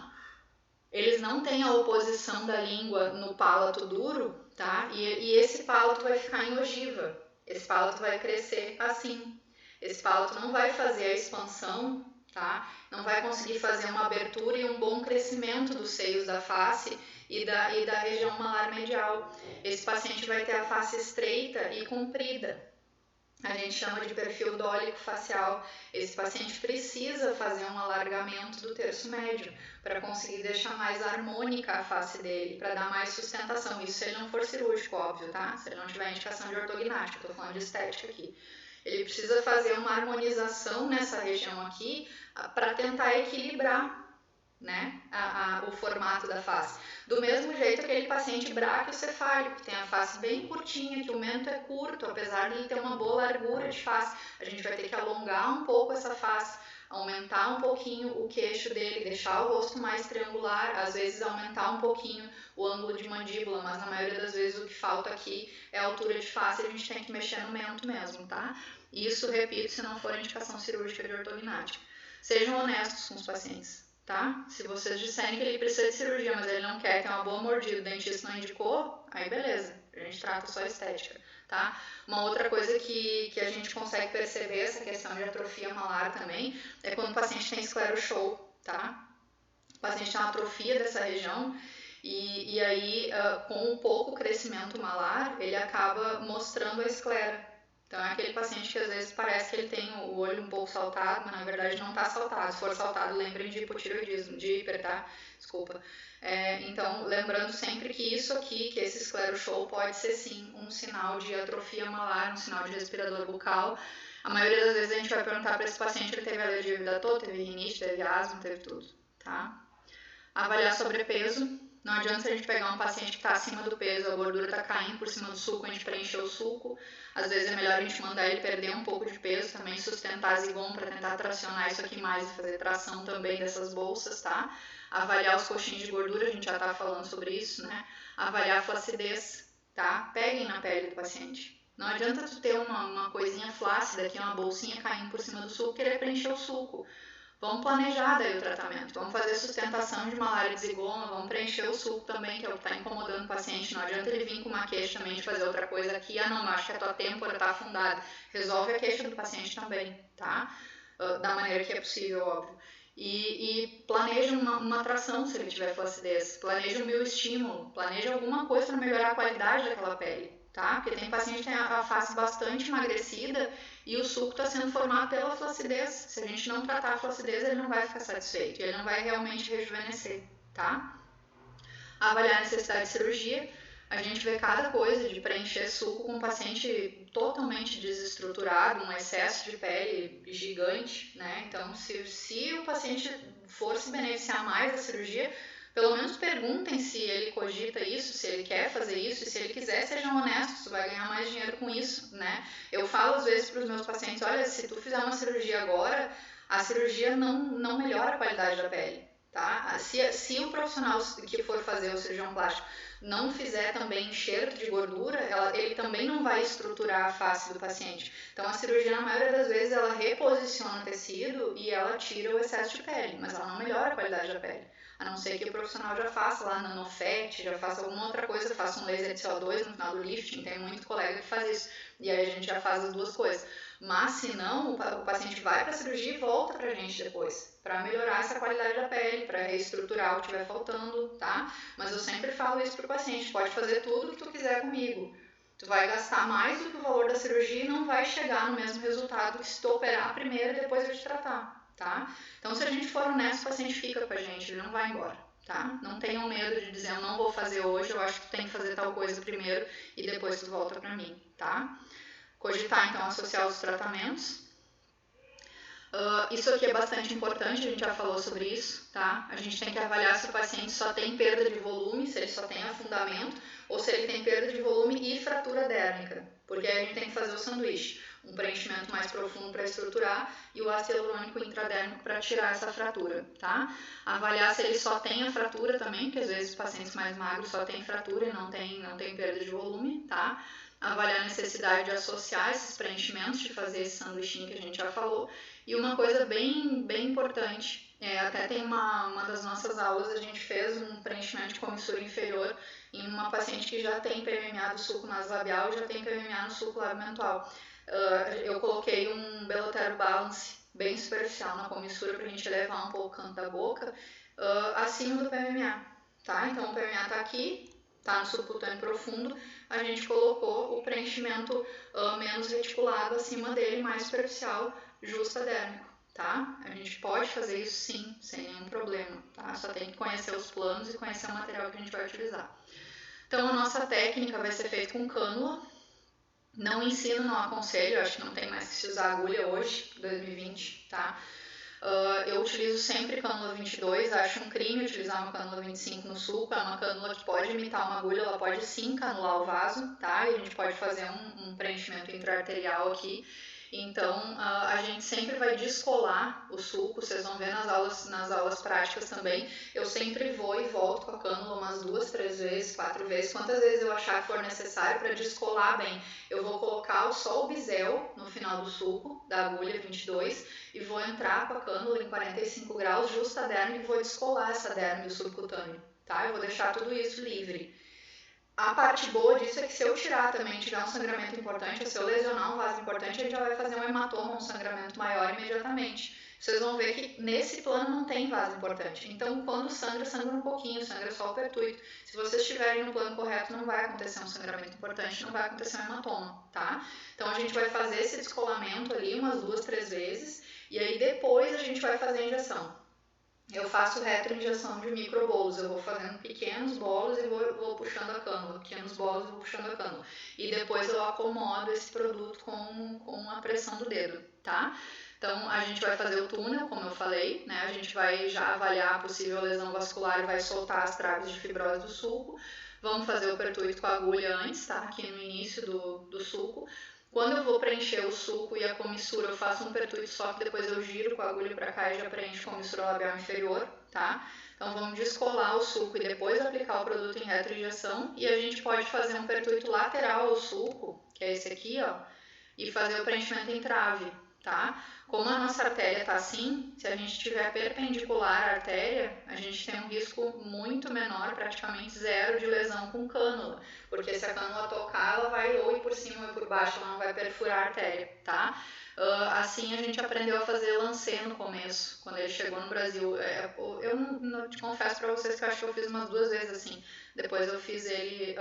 Eles não têm a oposição da língua no palato duro, tá? E esse palato vai ficar em ogiva. Esse palato vai crescer assim. Esse palato não vai fazer a expansão, tá? Não vai conseguir fazer uma abertura e um bom crescimento dos seios da face e da região malar medial. Esse paciente vai ter a face estreita e comprida. A gente chama de perfil dólico facial. Esse paciente precisa fazer um alargamento do terço médio para conseguir deixar mais harmônica a face dele, para dar mais sustentação. Isso se ele não for cirúrgico, óbvio, tá? Se ele não tiver indicação de ortognática, estou falando de estética aqui. Ele precisa fazer uma harmonização nessa região aqui para tentar equilibrar, né, o formato da face. Do mesmo jeito aquele paciente braquiocefálico, que tem a face bem curtinha, que o mento é curto, apesar de ele ter uma boa largura de face. A gente vai ter que alongar um pouco essa face, aumentar um pouquinho o queixo dele, deixar o rosto mais triangular, às vezes aumentar um pouquinho o ângulo de mandíbula, mas na maioria das vezes o que falta aqui é a altura de face e a gente tem que mexer no mento mesmo, tá? Isso, repito, se não for indicação cirúrgica de ortognática. Sejam honestos com os pacientes, tá? Se vocês disserem que ele precisa de cirurgia, mas ele não quer ter uma boa mordida, o dentista não indicou, aí beleza, a gente trata só a estética, tá? Uma outra coisa que a gente consegue perceber, essa questão de atrofia malar também, é quando o paciente tem esclero show, tá? O paciente tem uma atrofia dessa região e aí, com um pouco crescimento malar, ele acaba mostrando a esclera. Então, é aquele paciente que às vezes parece que ele tem o olho um pouco saltado, mas na verdade não está saltado. Se for saltado, lembrem de hipotireoidismo, de hiper, tá? Desculpa. Então, lembrando sempre que isso aqui, que esse esclero show, pode ser sim um sinal de atrofia malar, um sinal de respirador bucal. A maioria das vezes a gente vai perguntar para esse paciente se ele teve alergia a vida toda, teve rinite, teve asma, teve tudo, tá? Avaliar sobrepeso. Não adianta a gente pegar um paciente que está acima do peso, a gordura está caindo por cima do suco, a gente preencher o suco. Às vezes é melhor a gente mandar ele perder um pouco de peso, também sustentar zigom para tentar tracionar isso aqui mais e fazer tração também dessas bolsas, tá? Avaliar os coxins de gordura, a gente já está falando sobre isso, né? Avaliar a flacidez, tá? Peguem na pele do paciente. Não adianta tu ter uma coisinha flácida aqui, uma bolsinha caindo por cima do suco, querer preencher o suco. Vamos planejar daí o tratamento, vamos fazer sustentação de malária de zigoma, vamos preencher o suco também, que é o que está incomodando o paciente. Não adianta ele vir com uma queixa também de fazer outra coisa aqui, não, acho que a tua têmpora está afundada. Resolve a queixa do paciente também, tá? Da maneira que é possível, óbvio. E planeja uma tração se ele tiver flacidez, planeja um bioestímulo, planeja alguma coisa para melhorar a qualidade daquela pele, tá? Porque tem paciente que tem a face bastante emagrecida e o suco está sendo formado pela flacidez. Se a gente não tratar a flacidez, ele não vai ficar satisfeito, ele não vai realmente rejuvenescer, tá? Avaliar a necessidade de cirurgia. A gente vê cada coisa de preencher suco com um paciente totalmente desestruturado, um excesso de pele gigante, né? Então, se o paciente for se beneficiar mais da cirurgia, pelo menos perguntem se ele cogita isso, se ele quer fazer isso, e se ele quiser, sejam honestos, tu vai ganhar mais dinheiro com isso, né? Eu falo às vezes para os meus pacientes, olha, se tu fizer uma cirurgia agora, a cirurgia não melhora a qualidade da pele, tá? Se o profissional que for fazer o cirurgião plástico não fizer também enxerto de gordura, ele também não vai estruturar a face do paciente. Então a cirurgia, na maioria das vezes, ela reposiciona o tecido e ela tira o excesso de pele, mas ela não melhora a qualidade da pele. A não ser que o profissional já faça lá nanofet, já faça alguma outra coisa, faça um laser de CO2 no final do lifting, tem muito colega que faz isso. E aí a gente já faz as duas coisas. Mas se não, o paciente vai para a cirurgia e volta para a gente depois, para melhorar essa qualidade da pele, para reestruturar o que estiver faltando, tá? Mas eu sempre falo isso pro paciente, pode fazer tudo o que tu quiser comigo. Tu vai gastar mais do que o valor da cirurgia e não vai chegar no mesmo resultado que se tu operar primeiro e depois eu te tratar, tá? Então se a gente for honesto, o paciente fica com a gente, ele não vai embora, tá? Não tenham medo de dizer, eu não vou fazer hoje, eu acho que tu tem que fazer tal coisa primeiro e depois tu volta pra mim, tá? Cogitar, então, associar os tratamentos. Isso aqui é bastante importante, a gente já falou sobre isso, tá? A gente tem que avaliar se o paciente só tem perda de volume, se ele só tem afundamento, ou se ele tem perda de volume e fratura dérmica, porque aí a gente tem que fazer o sanduíche, um preenchimento mais profundo para estruturar e o ácido hialurônico intradérmico para tirar essa fratura, tá? Avaliar se ele só tem a fratura também, porque às vezes os pacientes mais magros só tem fratura e não tem perda de volume, tá? Avaliar a necessidade de associar esses preenchimentos, de fazer esse sanduichinho que a gente já falou. E uma coisa bem importante, até tem uma das nossas aulas, a gente fez um preenchimento de comissura inferior em uma paciente que já tem PMMA do sulco nasolabial e já tem PMMA no sulco labiomental. Eu coloquei um Belotero Balance bem superficial na comissura para a gente elevar um pouco o canto da boca, acima do PMMA, tá? Então o PMMA está aqui, tá no subcutâneo profundo, a gente colocou o preenchimento menos reticulado acima dele, mais superficial, justa dérmico, tá? A gente pode fazer isso sim, sem nenhum problema, tá? Só tem que conhecer os planos e conhecer o material que a gente vai utilizar. Então a nossa técnica vai ser feita com cânula. Não ensino, não aconselho, acho que não tem mais que se usar agulha hoje, 2020, tá? Eu utilizo sempre cânula 22, acho um crime utilizar uma cânula 25 no sulco, é uma cânula que pode imitar uma agulha, ela pode sim canular o vaso, tá? E a gente pode fazer um preenchimento intraarterial aqui. Então, a gente sempre vai descolar o sulco, vocês vão ver nas aulas práticas também. Eu sempre vou e volto com a cânula umas 2, 3 vezes, 4 vezes, quantas vezes eu achar que for necessário para descolar bem. Eu vou colocar só o bisel no final do sulco, da agulha 22, e vou entrar com a cânula em 45 graus, justa a derme, e vou descolar essa derme do subcutâneo, tá? Eu vou deixar tudo isso livre. A parte boa disso é que se eu tirar também, tiver um sangramento importante, ou se eu lesionar um vaso importante, a gente já vai fazer um hematoma, um sangramento maior imediatamente. Vocês vão ver que nesse plano não tem vaso importante. Então, quando sangra, sangra um pouquinho, sangra só o pertuito. Se vocês estiverem no plano correto, não vai acontecer um sangramento importante, não vai acontecer um hematoma, tá? Então, a gente vai fazer esse descolamento ali umas 2, 3 vezes, e aí depois a gente vai fazer a injeção. Eu faço retroinjeção de microbolos, eu vou fazendo pequenos bolos e vou puxando a cânula, pequenos bolos e vou puxando a cânula. E depois eu acomodo esse produto com a pressão do dedo, tá? Então, a gente vai fazer o túnel, como eu falei, né? A gente vai já avaliar a possível lesão vascular e vai soltar as traves de fibrose do sulco. Vamos fazer o pertuito com a agulha antes, tá? Aqui no início do sulco. Quando eu vou preencher o sulco e a comissura, eu faço um pertuito só, que depois eu giro com a agulha para cá e já preencho a comissura labial inferior, tá? Então vamos descolar o sulco e depois aplicar o produto em retroinjeção. E a gente pode fazer um pertuito lateral ao sulco, que é esse aqui, ó, e fazer o preenchimento em trave, tá? Como a nossa artéria tá assim, se a gente tiver perpendicular à artéria, a gente tem um risco muito menor, praticamente zero, de lesão com cânula, porque se a cânula tocar, ela vai ou ir por cima ou por baixo, ela não vai perfurar a artéria, tá? Assim a gente aprendeu a fazer lancê no começo, quando ele chegou no Brasil. Eu não te confesso para vocês que eu acho que eu fiz umas 2 vezes assim, depois eu fiz ele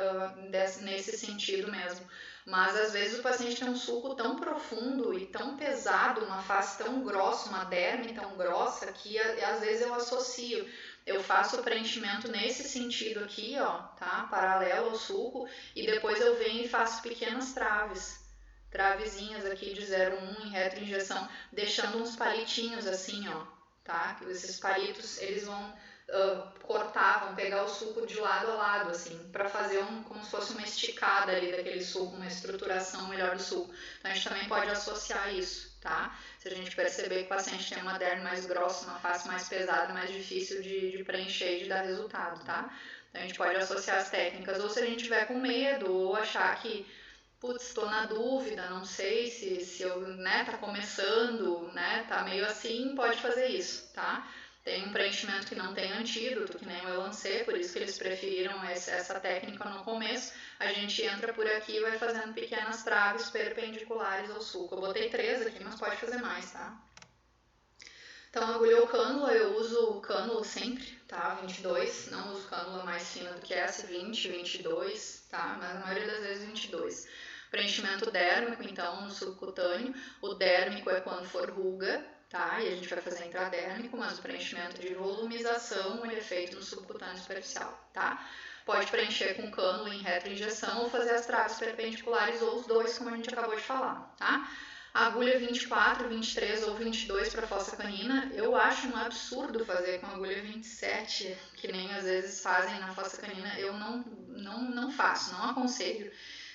nesse sentido mesmo. Mas às vezes o paciente tem um sulco tão profundo e tão pesado, uma face tão grossa, uma derme tão grossa, que às vezes eu associo. Eu faço o preenchimento nesse sentido aqui, ó, tá? Paralelo ao sulco, e depois eu venho e faço pequenas travezinhas aqui de 0,1 em retroinjeção, deixando uns palitinhos assim, ó, tá? Esses palitos, eles vão cortar, vão pegar o suco de lado a lado, assim, para fazer como se fosse uma esticada ali daquele suco, uma estruturação melhor do suco. Então a gente também pode associar isso, tá? Se a gente perceber que o paciente tem uma derme mais grossa, uma face mais pesada, mais difícil de preencher e de dar resultado, tá? Então a gente pode associar as técnicas, ou se a gente tiver com medo, ou achar que putz, estou na dúvida, não sei se eu, né, tá começando, né, tá meio assim, pode fazer isso, tá? Tem um preenchimento que não tem antídoto, que nem eu lancei, por isso que eles preferiram essa técnica no começo. A gente entra por aqui e vai fazendo pequenas traves perpendiculares ao sulco. Eu botei 3 aqui, mas pode fazer mais, tá? Então, agulha ou cânula, eu uso cânula sempre, tá? 22, não uso cânula mais fina do que essa, 20, 22, tá? Mas a maioria das vezes 22. Preenchimento dérmico, então, no subcutâneo. O dérmico é quando for ruga, tá? E a gente vai fazer intradérmico, mas o preenchimento de volumização ele é feito no subcutâneo superficial, tá? Pode preencher com cânula em retroinjeção ou fazer as traves perpendiculares ou os dois, como a gente acabou de falar, tá? A agulha 24, 23 ou 22 para fossa canina, eu acho um absurdo fazer com a agulha 27, que nem às vezes fazem na fossa canina. Eu não faço, não aconselho.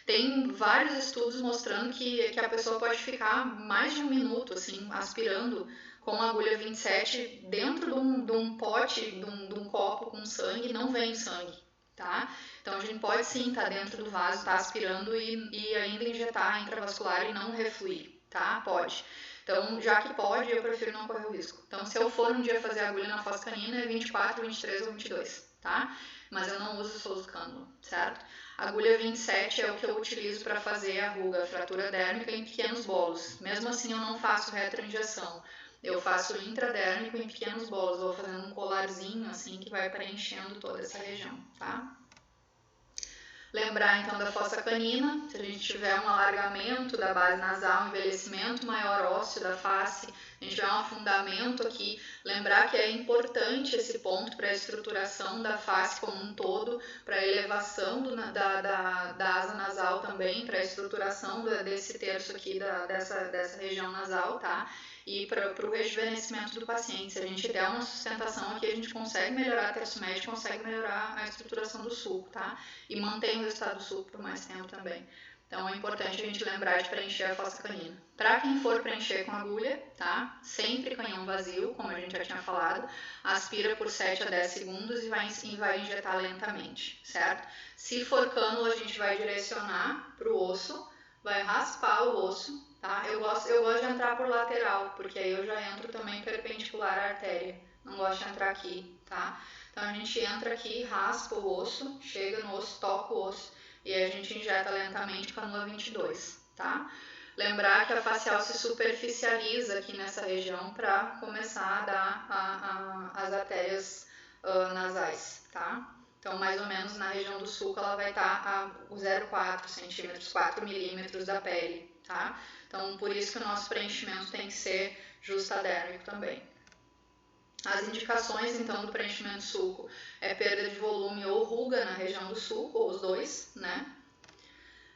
Tem vários estudos mostrando que a pessoa pode ficar mais de 1 minuto assim, aspirando com a agulha 27 dentro de um pote, de um copo com sangue, não vem sangue, tá? Então a gente pode sim estar dentro do vaso, estar aspirando e ainda injetar intravascular e não refluir, tá? Pode. Então, já que pode, eu prefiro não correr o risco. Então, se eu for um dia fazer agulha na fossa canina, é 24, 23 ou 22, tá? Mas eu não uso, só uso cânula, certo? A agulha 27 é o que eu utilizo para fazer a ruga, a fratura dérmica em pequenos bolos. Mesmo assim, eu não faço retroinjeção. Eu faço intradérmico em pequenos bolos, vou fazendo um colarzinho assim que vai preenchendo toda essa região, tá? Lembrar então da fossa canina, se a gente tiver um alargamento da base nasal, um envelhecimento maior ósseo da face, a gente tiver um afundamento aqui, lembrar que é importante esse ponto para a estruturação da face como um todo, para a elevação da asa nasal também, para a estruturação desse terço aqui dessa região nasal, tá? E para o rejuvenescimento do paciente. Se a gente der uma sustentação aqui, a gente consegue melhorar a terço médio, consegue melhorar a estruturação do sulco, tá? E mantém o resultado do sulco por mais tempo também. Então é importante a gente lembrar de preencher a fossa canina. Para quem for preencher com agulha, tá? Sempre canhão vazio, como a gente já tinha falado, aspira por 7 a 10 segundos e vai injetar lentamente, certo? Se for cânula, a gente vai direcionar para o osso, vai raspar o osso, tá? Eu gosto de entrar por lateral, porque aí eu já entro também perpendicular à artéria. Não gosto de entrar aqui, tá? Então a gente entra aqui, raspa o osso, chega no osso, toca o osso e aí a gente injeta lentamente cânula 22, tá? Lembrar que a facial se superficializa aqui nessa região para começar a dar as artérias nasais, tá? Então, mais ou menos na região do sulco, ela vai estar a 0,4 centímetros, 4 milímetros da pele, tá? Então, por isso que o nosso preenchimento tem que ser justadérmico também. As indicações, então, do preenchimento sulco é perda de volume ou ruga na região do sulco, ou os dois, né?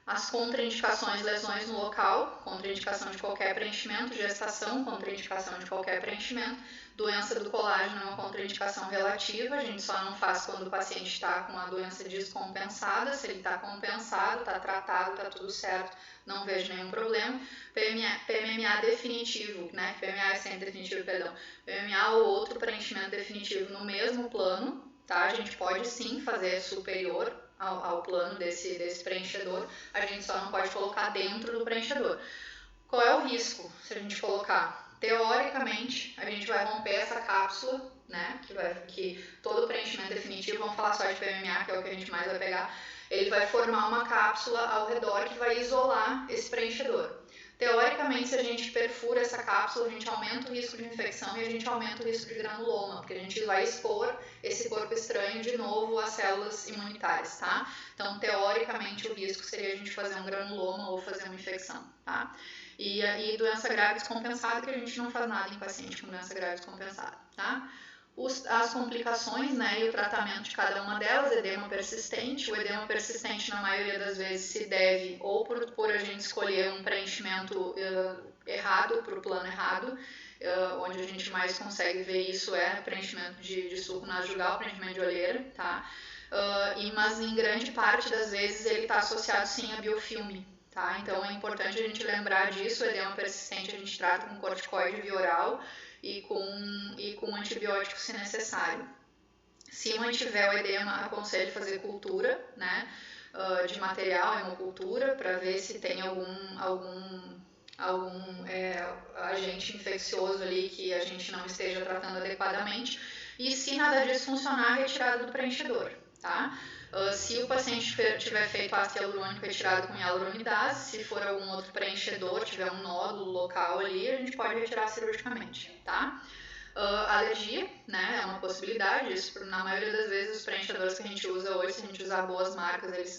As contraindicações, lesões no local, contraindicação de qualquer preenchimento, gestação, contraindicação de qualquer preenchimento, doença do colágeno é uma contraindicação relativa, a gente só não faz quando o paciente está com a doença descompensada, se ele está compensado, está tratado, está tudo certo, não vejo nenhum problema. PMMA definitivo, né? PMMA é sempre definitivo, perdão. PMMA ou outro preenchimento definitivo no mesmo plano, tá? A gente pode sim fazer superior ao plano desse preenchedor, a gente só não pode colocar dentro do preenchedor. Qual é o risco se a gente colocar? Teoricamente, a gente vai romper essa cápsula, né? Que todo preenchimento definitivo, vamos falar só de PMMA, que é o que a gente mais vai pegar, ele vai formar uma cápsula ao redor que vai isolar esse preenchedor. Teoricamente, se a gente perfura essa cápsula, a gente aumenta o risco de infecção e a gente aumenta o risco de granuloma, porque a gente vai expor esse corpo estranho de novo às células imunitárias, tá? Então, teoricamente, o risco seria a gente fazer um granuloma ou fazer uma infecção, tá? E aí, doença grave descompensada, que a gente não faz nada em paciente com doença grave descompensada, tá? As complicações, né, e o tratamento de cada uma delas, edema persistente. O edema persistente, na maioria das vezes, se deve ou por a gente escolher um preenchimento errado, para o plano errado, onde a gente mais consegue ver isso é preenchimento de sulco nasojugal, preenchimento de olheira, tá? Mas em grande parte das vezes ele está associado sim a biofilme, tá? Então é importante a gente lembrar disso. O edema persistente a gente trata com corticoide via oral e com antibiótico se necessário. Se mantiver o edema, aconselho fazer cultura, né, de material, hemocultura, para ver se tem algum agente infeccioso ali que a gente não esteja tratando adequadamente. E se nada disso funcionar, retirada do preenchedor, tá? Se o paciente tiver feito ácido hialurônico retirado com hialuronidase, se for algum outro preenchedor, tiver um nódulo local ali, a gente pode retirar cirurgicamente, tá? Alergia, né, é uma possibilidade. Isso, na maioria das vezes, os preenchedores que a gente usa hoje, se a gente usar boas marcas, eles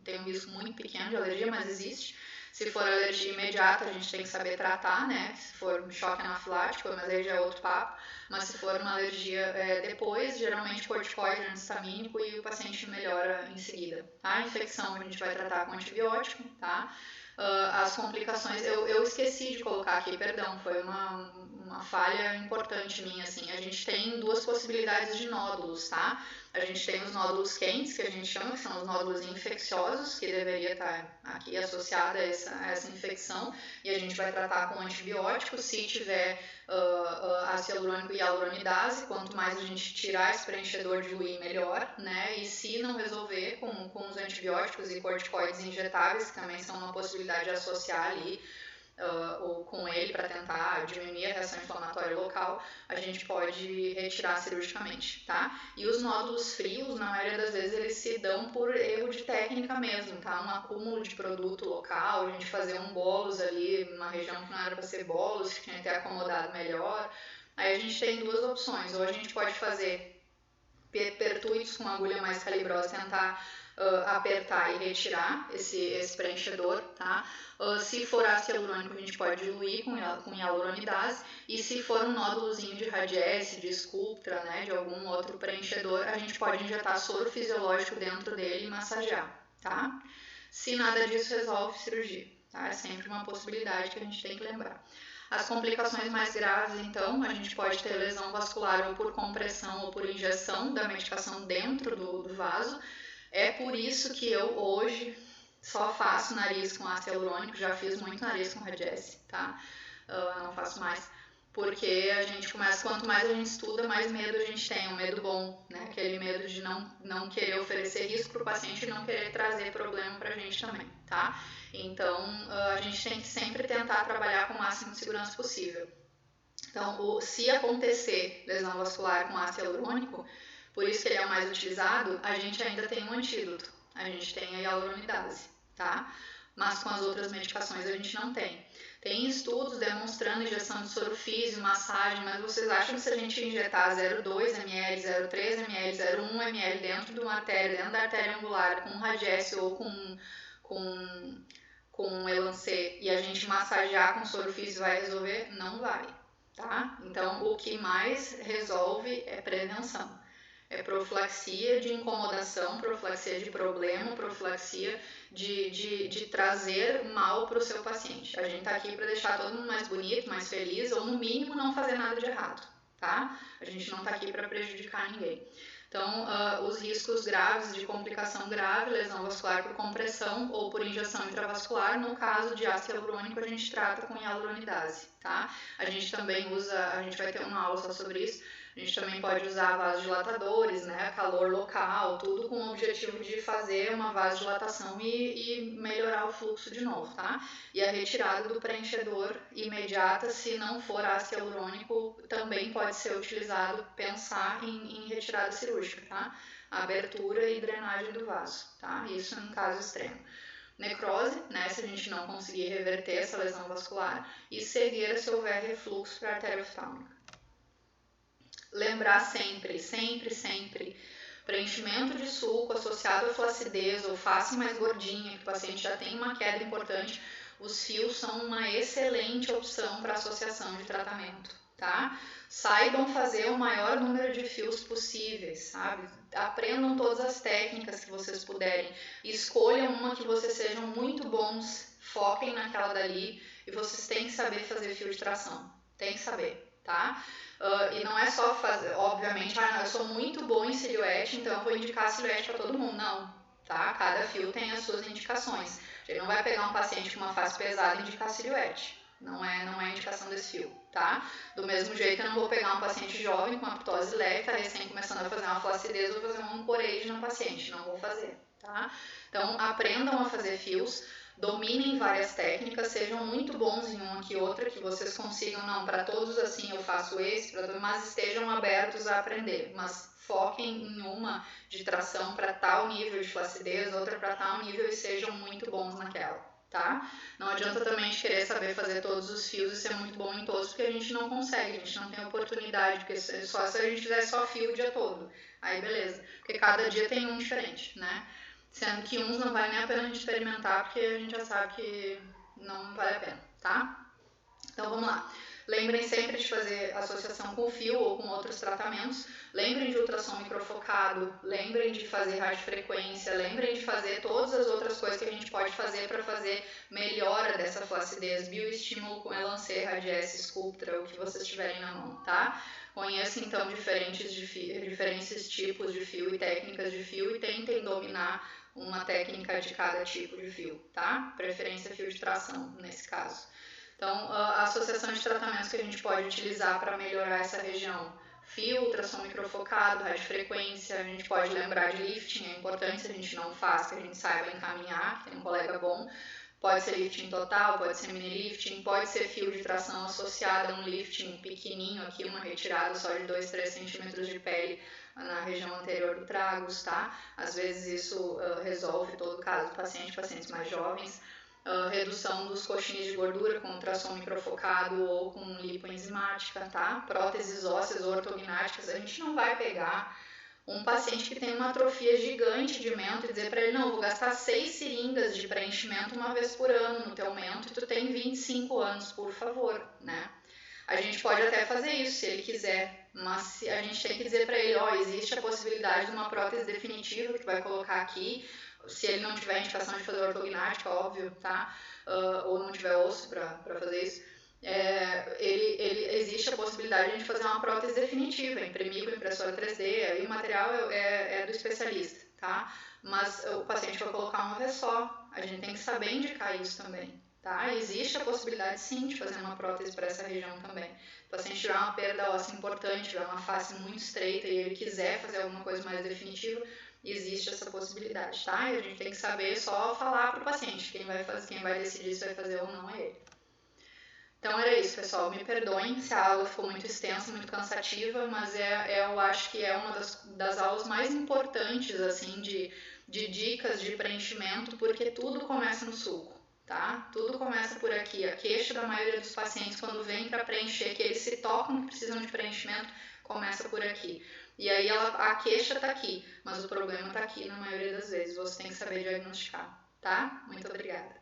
têm um risco muito pequeno de alergia, mas existe. Se for alergia imediata, a gente tem que saber tratar, né? Se for choque anafilático, mas aí já é outro papo. Mas se for uma alergia depois, geralmente corticoide antistamínico e o paciente melhora em seguida. A infecção a gente vai tratar com antibiótico, tá? As complicações, eu esqueci de colocar aqui, perdão, foi uma falha importante minha, assim. A gente tem duas possibilidades de nódulos, tá? A gente tem os nódulos quentes, que a gente chama, que são os nódulos infecciosos, que deveria estar aqui associada a essa infecção, e a gente vai tratar com antibiótico. Se tiver ácido hialurônico e hialuronidase, quanto mais a gente tirar esse preenchedor, diluir, melhor, né? E se não resolver com os antibióticos e corticoides injetáveis, que também são uma possibilidade de associar ali, ou com ele para tentar diminuir a reação inflamatória local, a gente pode retirar cirurgicamente, tá? E os nódulos frios, na maioria das vezes, eles se dão por erro de técnica mesmo, tá? Um acúmulo de produto local, a gente fazer um bolos ali, numa região que não era para ser bolos, que tinha que ter acomodado melhor. Aí a gente tem duas opções, ou a gente pode fazer pertuitos com agulha mais calibrosa, tentar apertar e retirar esse preenchedor, tá? Se for ácido hialurônico, a gente pode diluir com hialuronidase, e se for um nódulozinho de Radiesse, de Sculptra, né, de algum outro preenchedor, a gente pode injetar soro fisiológico dentro dele e massagear, tá? Se nada disso, resolve cirurgia, tá? É sempre uma possibilidade que a gente tem que lembrar. As complicações mais graves, então, a gente pode ter lesão vascular ou por compressão ou por injeção da medicação dentro do vaso. É por isso que eu hoje só faço nariz com ácido hialurônico, já fiz muito nariz com Radiesse, tá? Não faço mais, porque a gente começa, quanto mais a gente estuda, mais medo a gente tem, um medo bom, né? Aquele medo de não querer oferecer risco para o paciente e não querer trazer problema para a gente também, tá? Então, a gente tem que sempre tentar trabalhar com o máximo de segurança possível. Então, se acontecer lesão vascular com ácido hialurônico, por isso que ele é o mais utilizado, a gente ainda tem um antídoto, a gente tem a hialuronidase, tá? Mas com as outras medicações a gente não tem. Tem estudos demonstrando injeção de soro físio, massagem, mas vocês acham que se a gente injetar 0,2 ml, 0,3 ml, 0,1 ml dentro de uma artéria, dentro da artéria angular, com Radiesse ou com Elancê, e a gente massagear com soro físio vai resolver? Não vai, tá? Então, o que mais resolve é prevenção. É profilaxia de incomodação, profilaxia de problema, profilaxia de trazer mal para o seu paciente. A gente está aqui para deixar todo mundo mais bonito, mais feliz, ou no mínimo não fazer nada de errado, tá? A gente não está aqui para prejudicar ninguém. Então, os riscos graves de complicação grave, lesão vascular por compressão ou por injeção intravascular, no caso de ácido hialurônico, a gente trata com hialuronidase, tá? A gente também usa, a gente vai ter uma aula só sobre isso, a gente também pode usar vasodilatadores, né, calor local, tudo com o objetivo de fazer uma vasodilatação e melhorar o fluxo de novo, tá? E a retirada do preenchedor imediata, se não for ácido hialurônico, também pode ser utilizado, pensar em retirada cirúrgica, tá? Abertura e drenagem do vaso, tá? Isso em caso extremo. Necrose, né, se a gente não conseguir reverter essa lesão vascular, e cegueira se houver refluxo para a artéria oftálmica. Lembrar sempre, preenchimento de sulco associado à flacidez ou face mais gordinha, que o paciente já tem uma queda importante, os fios são uma excelente opção para associação de tratamento, tá? Saibam fazer o maior número de fios possíveis, sabe? Aprendam todas as técnicas que vocês puderem, escolham uma que vocês sejam muito bons, foquem naquela dali, e vocês têm que saber fazer fio de tração. tem que saber, tá? E não é só fazer, obviamente, eu sou muito bom em silhuete, então eu vou indicar silhuete para todo mundo. Não, tá? Cada fio tem as suas indicações. Ele não vai pegar um paciente com uma face pesada e indicar silhuete. Não é a indicação desse fio, tá? Do mesmo jeito, eu não vou pegar um paciente jovem com uma ptose leve, tá recém começando a fazer uma flacidez, vou fazer um ancorage no paciente. Não vou fazer, tá? Então, aprendam a fazer fios, dominem várias técnicas, sejam muito bons em uma que outra, que vocês consigam, não, para todos assim eu faço esse, mas estejam abertos a aprender, mas foquem em uma de tração para tal nível de flacidez, outra para tal nível e sejam muito bons naquela. Tá? Não adianta também querer saber fazer todos os fios e ser muito bom em todos, porque a gente não consegue, a gente não tem oportunidade, porque só se a gente fizer só fio o dia todo, aí beleza, porque cada dia tem um diferente, né? Sendo que uns não vale nem a pena a gente experimentar, porque a gente já sabe que não vale a pena, tá? Então vamos lá. Lembrem sempre de fazer associação com fio ou com outros tratamentos. Lembrem de ultrassom microfocado, lembrem de fazer radiofrequência, lembrem de fazer todas as outras coisas que a gente pode fazer para fazer melhora dessa flacidez, bioestímulo com Elancê, Radiesse, Sculptra, o que vocês tiverem na mão, tá? Conheçam então diferentes tipos de fio e técnicas de fio e tentem dominar uma técnica de cada tipo de fio, tá? Preferência fio de tração, nesse caso. Então, a associação de tratamentos que a gente pode utilizar para melhorar essa região: fio, ultrassom microfocado, radiofrequência, a gente pode lembrar de lifting, é importante, se a gente não faz, que a gente saiba encaminhar, que tem um colega bom. Pode ser lifting total, pode ser mini lifting, pode ser fio de tração associado a um lifting pequenininho aqui, uma retirada só de 2, 3 centímetros de pele na região anterior do tragus, tá? Às vezes isso resolve todo o caso do paciente, pacientes mais jovens. Redução dos coxins de gordura com ultrassom microfocado ou com lipoenzimática, tá? Próteses ósseas ortognáticas, a gente não vai pegar um paciente que tem uma atrofia gigante de mento e dizer para ele, não, vou gastar 6 seringas de preenchimento uma vez por ano no teu mento e tu tem 25 anos, por favor, né? A gente pode até fazer isso se ele quiser, mas a gente tem que dizer para ele, ó, existe a possibilidade de uma prótese definitiva que tu vai colocar aqui, se ele não tiver indicação de fazer ortognática, óbvio, tá? Ou não tiver osso para fazer isso, existe a possibilidade de a gente fazer uma prótese definitiva, imprimir com impressora 3D, aí o material é do especialista, tá? Mas o paciente vai colocar uma vez só, a gente tem que saber indicar isso também, tá? Existe a possibilidade sim de fazer uma prótese para essa região também. O paciente tiver uma perda óssea importante, tiver uma face muito estreita e ele quiser fazer alguma coisa mais definitiva, existe essa possibilidade, tá? E a gente tem que saber só falar para o paciente, quem vai decidir se vai fazer ou não é ele. Então era isso, pessoal. Me perdoem se a aula ficou muito extensa, muito cansativa, mas eu acho que é uma das aulas mais importantes, assim, de dicas de preenchimento, porque tudo começa no sulco, tá? Tudo começa por aqui. A queixa da maioria dos pacientes, quando vem para preencher, que eles se tocam que precisam de preenchimento, começa por aqui. E aí a queixa está aqui, mas o problema está aqui na maioria das vezes. Você tem que saber diagnosticar, tá? Muito obrigada.